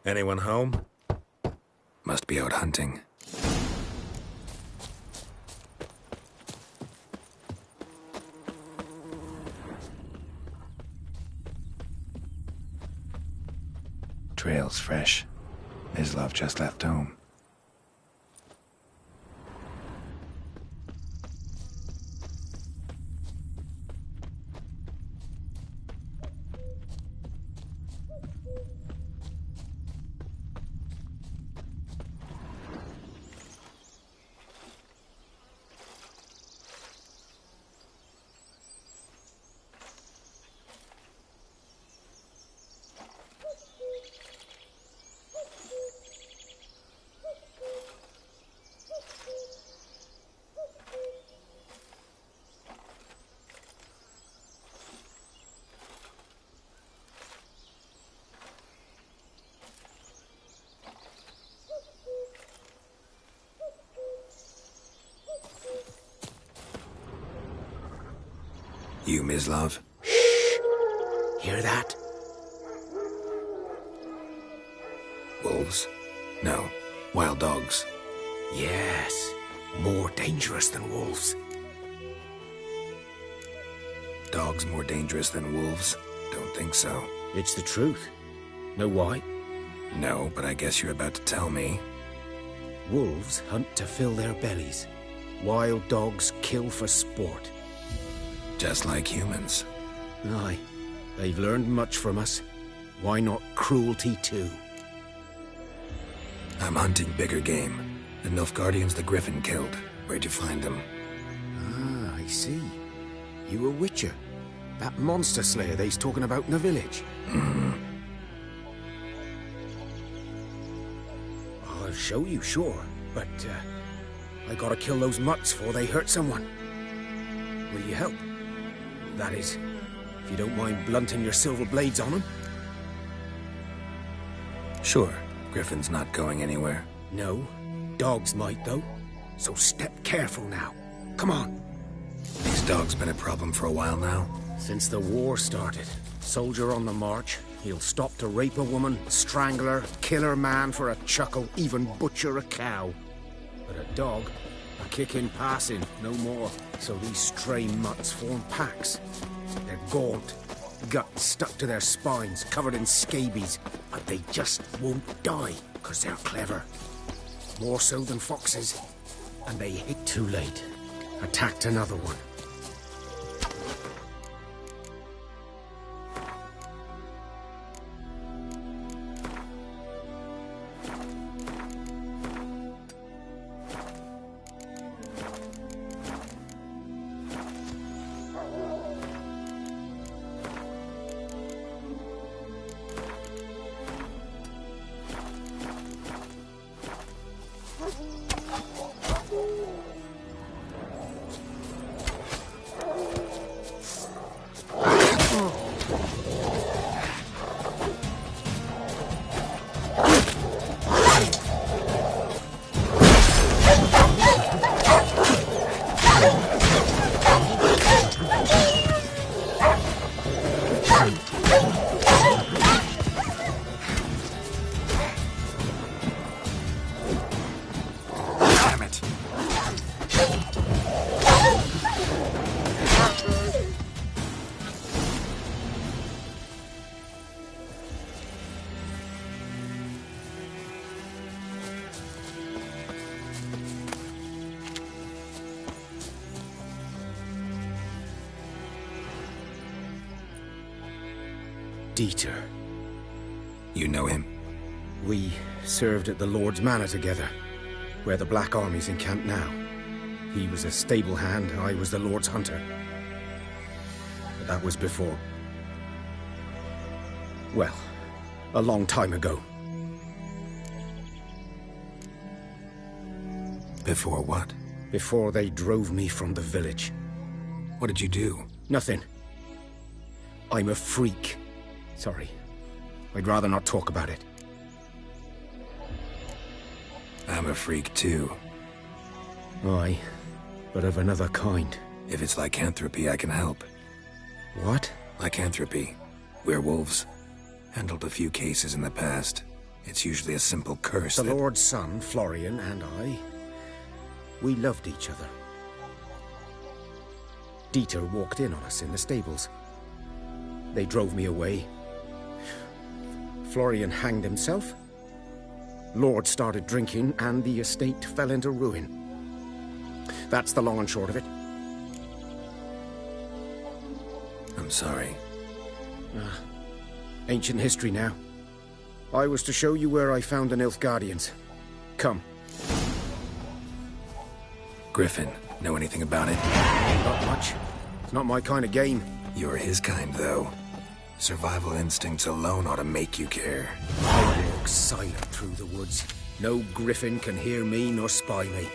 Anyone home? Must be out hunting. Trail's fresh. Mislav just left home. You, Mislav? Shh! Hear that? Wolves? No. Wild dogs. Yes. More dangerous than wolves. Dogs more dangerous than wolves? Don't think so. It's the truth. Know why? No, but I guess you're about to tell me. Wolves hunt to fill their bellies. Wild dogs kill for sport. Just like humans. Aye. They've learned much from us. Why not cruelty too? I'm hunting bigger game. The Nilfgaardians the Griffin killed. Where'd you find them? Ah, I see. You a witcher. That monster slayer they's talking about in the village. Mm-hmm. I'll show you, sure. But, I gotta kill those mutts before they hurt someone. Will you help? That is, if you don't mind blunting your silver blades on them. Sure. Griffin's not going anywhere. No. Dogs might, though. So step careful now. Come on. These dogs been a problem for a while now? Since the war started. Soldier on the march. He'll stop to rape a woman, strangle her, kill her man for a chuckle, even butcher a cow. But a dog, a kick in passing, no more. So these stray mutts form packs. They're gaunt, guts stuck to their spines, covered in scabies. But they just won't die, because they're clever. More so than foxes. And they hit too late. Attacked another one. Dieter. You know him? We served at the Lord's Manor together, where the Black Army's encamped now. He was a stable hand, I was the Lord's hunter. But that was before. Well, a long time ago. Before what? Before they drove me from the village. What did you do? Nothing. I'm a freak. Sorry. I'd rather not talk about it. I'm a freak too. Aye, but of another kind. If it's lycanthropy, I can help. What? Lycanthropy. Werewolves. Handled a few cases in the past. It's usually a simple curse The that... Lord's son, Florian, and I, we loved each other. Dieter walked in on us in the stables. They drove me away. Florian hanged himself. Lord started drinking, and the estate fell into ruin. That's the long and short of it. I'm sorry. Ancient history now. I was to show you where I found the Nilfgaardians. Come. Griffin, know anything about it? Not much. It's not my kind of game. You're his kind, though. Survival instincts alone ought to make you care. I walk silent through the woods. No griffin can hear me nor spy me.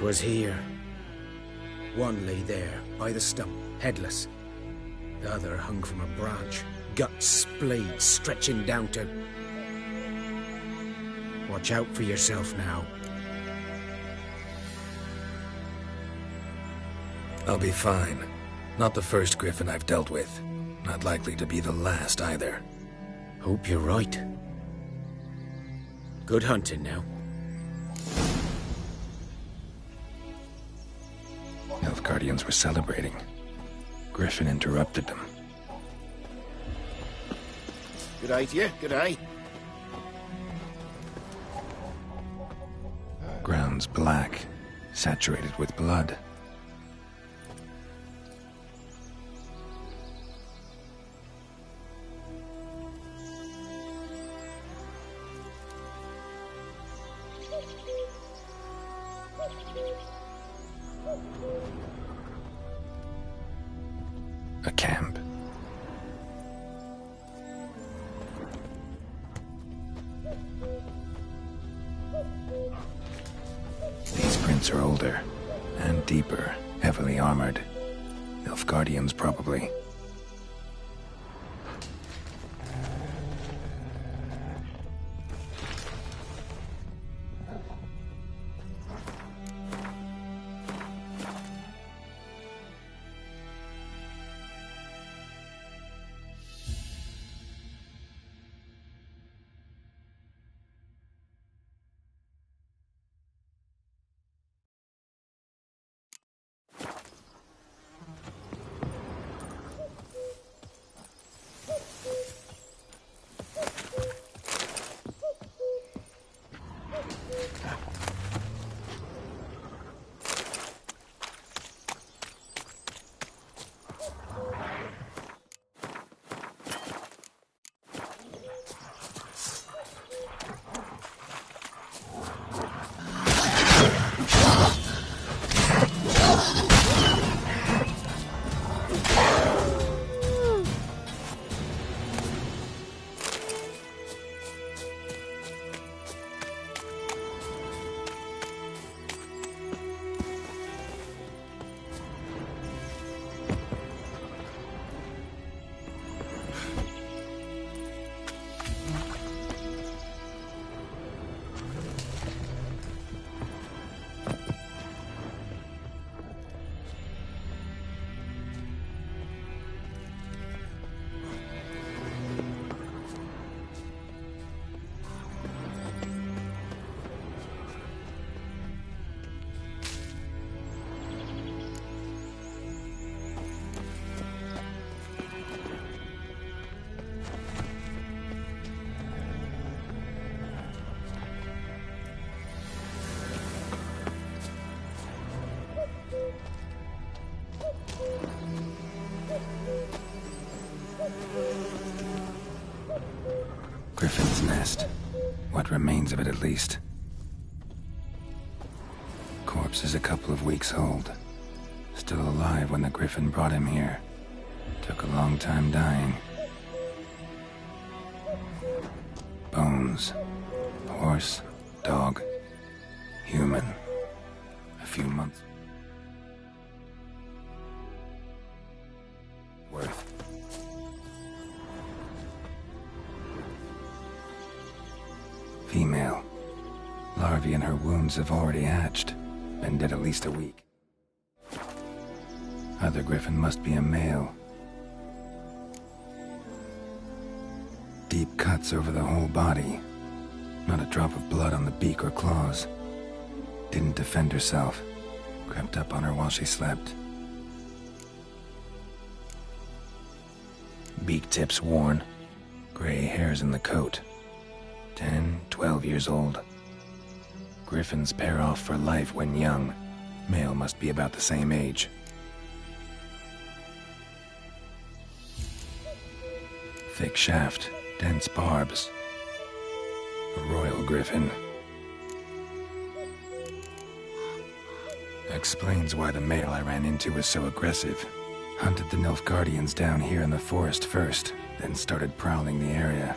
Was here. One lay there, by the stump, headless. The other hung from a branch, guts splayed, stretching down to... Watch out for yourself now. I'll be fine. Not the first griffin I've dealt with. Not likely to be the last, either. Hope you're right. Good hunting now. Guardians were celebrating. Griffin interrupted them. Good eye to you, good eye. Ground's black, saturated with blood. A camp. These prints are older and deeper, heavily armored. Nilfgaardians, probably. Griffin's nest. What remains of it, at least. Corpse corpse is a couple of weeks old. Still alive when the Griffin brought him here. Took a long time dying. Bones. Horse, dog, human. A few months worth. Female. Larvae in her wounds have already hatched. Been dead at least a week. Other Griffin must be a male. Deep cuts over the whole body. Not a drop of blood on the beak or claws. Didn't defend herself. Crept up on her while she slept. Beak tips worn. Gray hairs in the coat. 10, 12 years old. Griffins pair off for life when young. Male must be about the same age. Thick shaft, dense barbs. A royal griffin. Explains why the male I ran into was so aggressive. Hunted the Nilfgaardians down here in the forest first, then started prowling the area.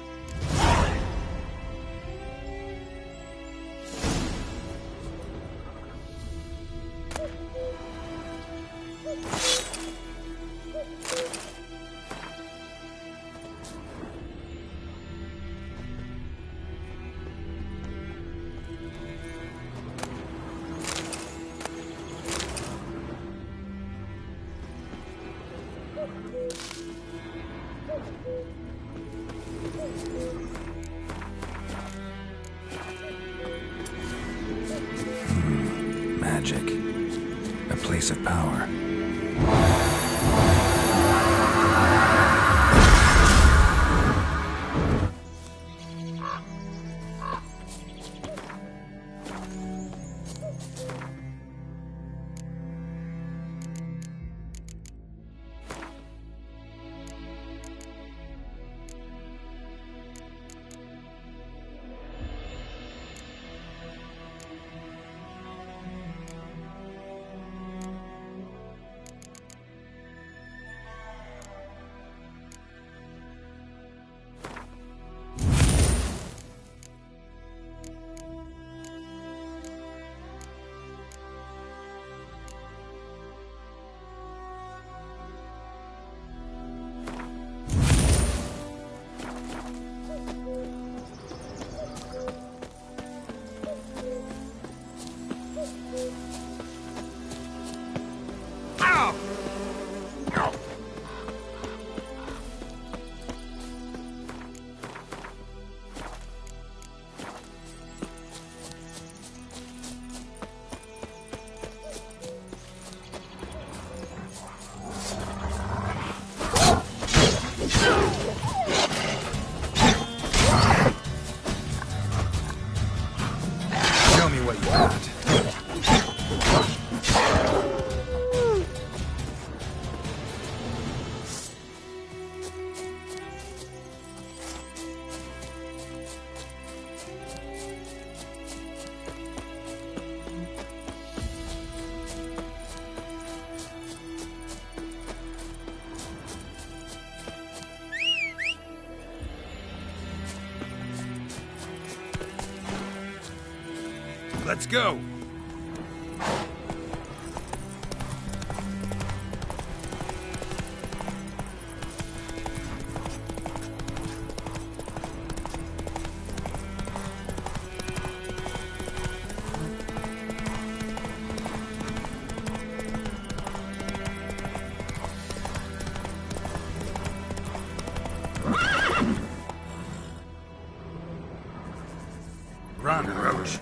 Magic. A place of power. Let's go! Run, Roach.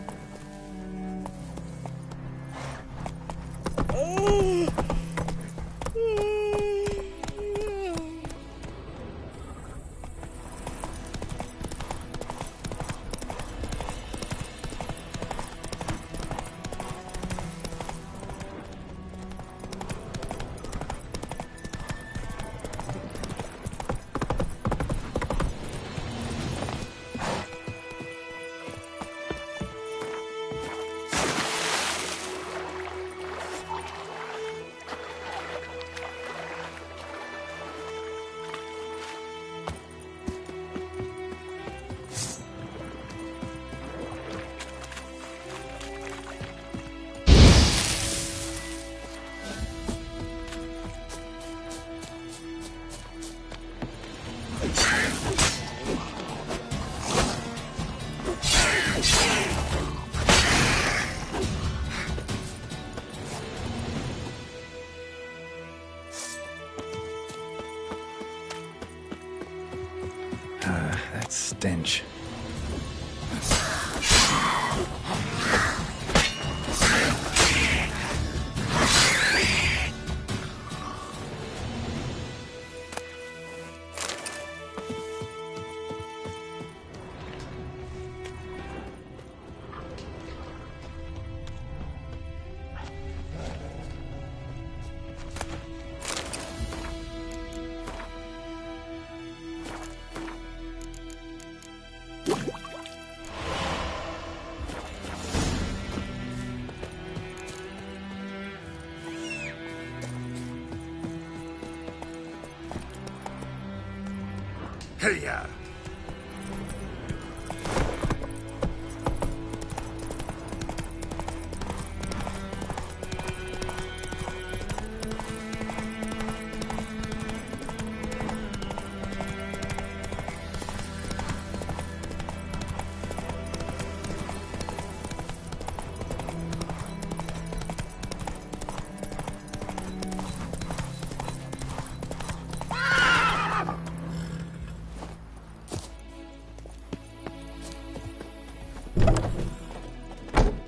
That stench. Hey-ya!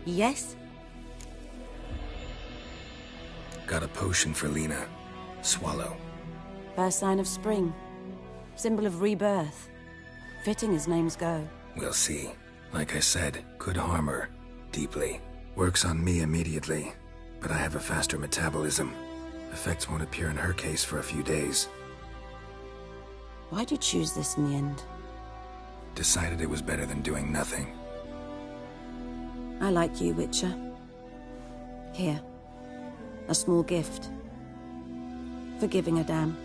Yes? Got a potion for Lena. Swallow. First sign of spring. Symbol of rebirth. Fitting as names go. We'll see. Like I said, could harm her. Deeply. Works on me immediately. But I have a faster metabolism. Effects won't appear in her case for a few days. Why'd you choose this in the end? Decided it was better than doing nothing. I like you, Witcher. Here. A small gift. For giving a damn.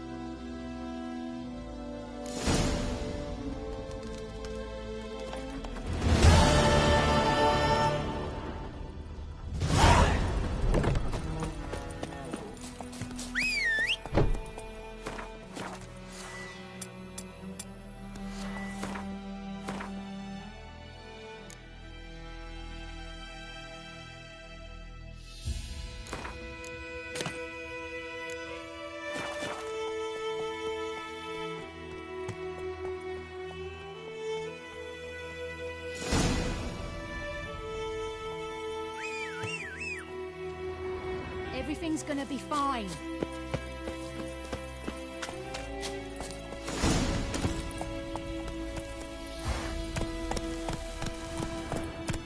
Everything's gonna be fine.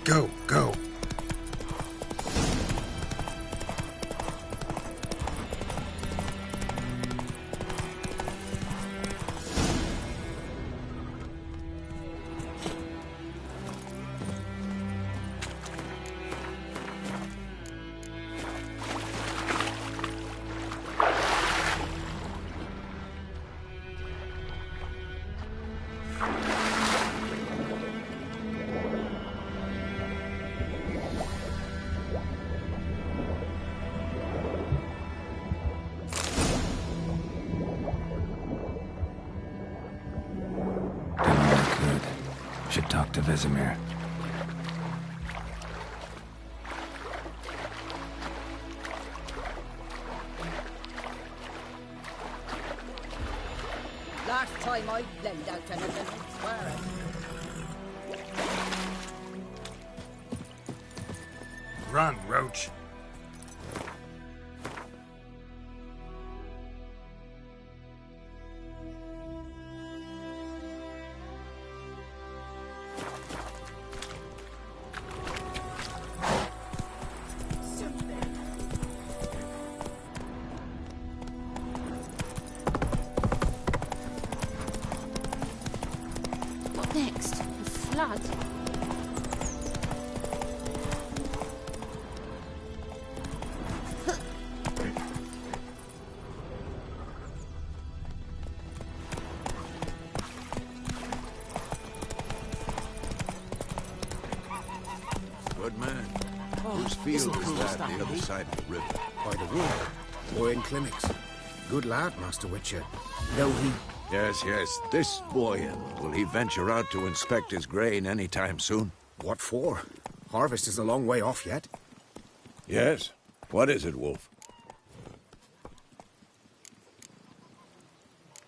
Go, go. Should talk to Vesemir. Last time I lend out anything, I swear it. Run, Roach. What next? The flood? Good man. Oh, Whose field isn't is cool that stuff, the other eh? side of the river? By the river. Boy in clinics. Good lad, Master Witcher. Though he... Yes, yes. This boy. Will he venture out to inspect his grain anytime soon? What for? Harvest is a long way off yet. Yes. What is it, Wolf?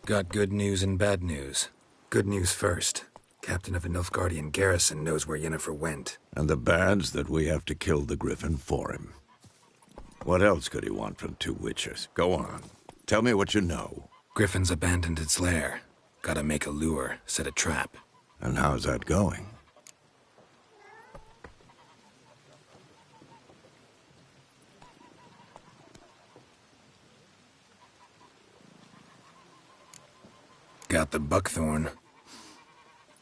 Got good news and bad news. Good news first. Captain of the Nilfgaardian garrison knows where Yennefer went. And the bad's that we have to kill the Griffin for him. What else could he want from two witchers? Go on. Tell me what you know. Griffin's abandoned its lair. Gotta make a lure, set a trap. And how's that going? Got the buckthorn.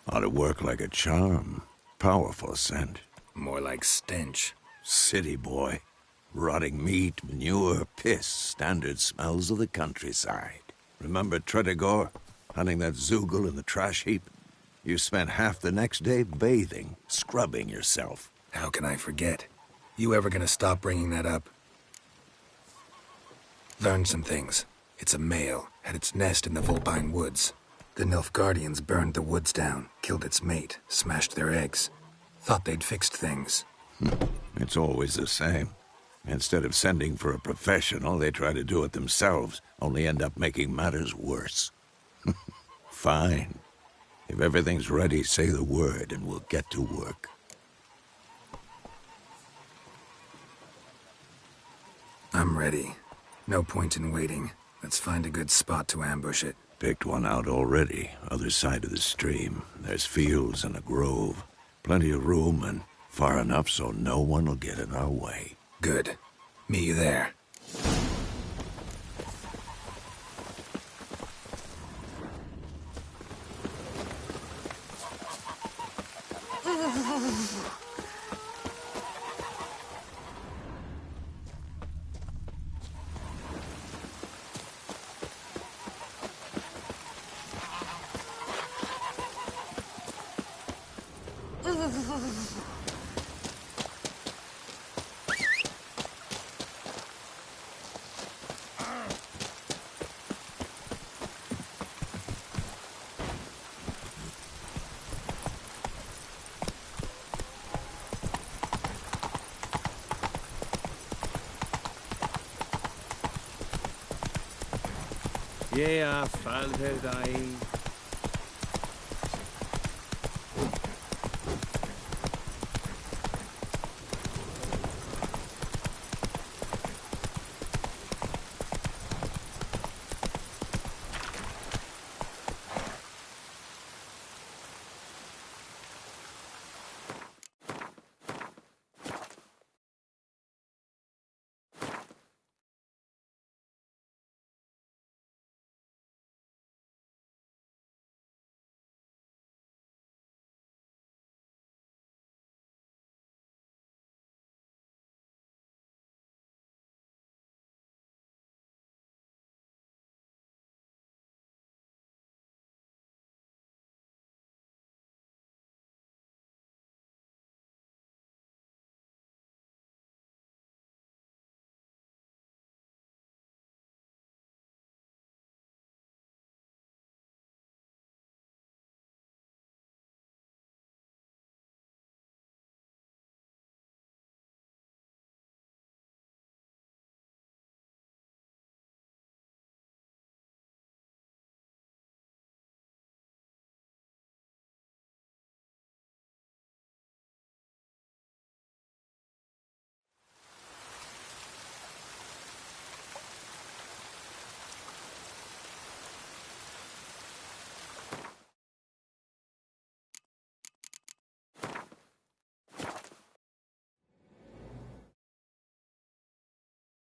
Ought to work like a charm. Powerful scent. More like stench. City boy. Rotting meat, manure, piss. Standard smells of the countryside. Remember Tredegor? Hunting that Zoogle in the trash heap? You spent half the next day bathing, scrubbing yourself. How can I forget? You ever gonna stop bringing that up? Learned some things. It's a male, had its nest in the Vulpine Woods. The Nilfgaardians burned the woods down, killed its mate, smashed their eggs. Thought they'd fixed things. It's always the same. Instead of sending for a professional, they try to do it themselves, only end up making matters worse. Fine. If everything's ready, say the word and we'll get to work. I'm ready. No point in waiting. Let's find a good spot to ambush it. Picked one out already, other side of the stream. There's fields and a grove. Plenty of room and far enough so no one will get in our way. Good. Meet you there. Ja, Falter dahin.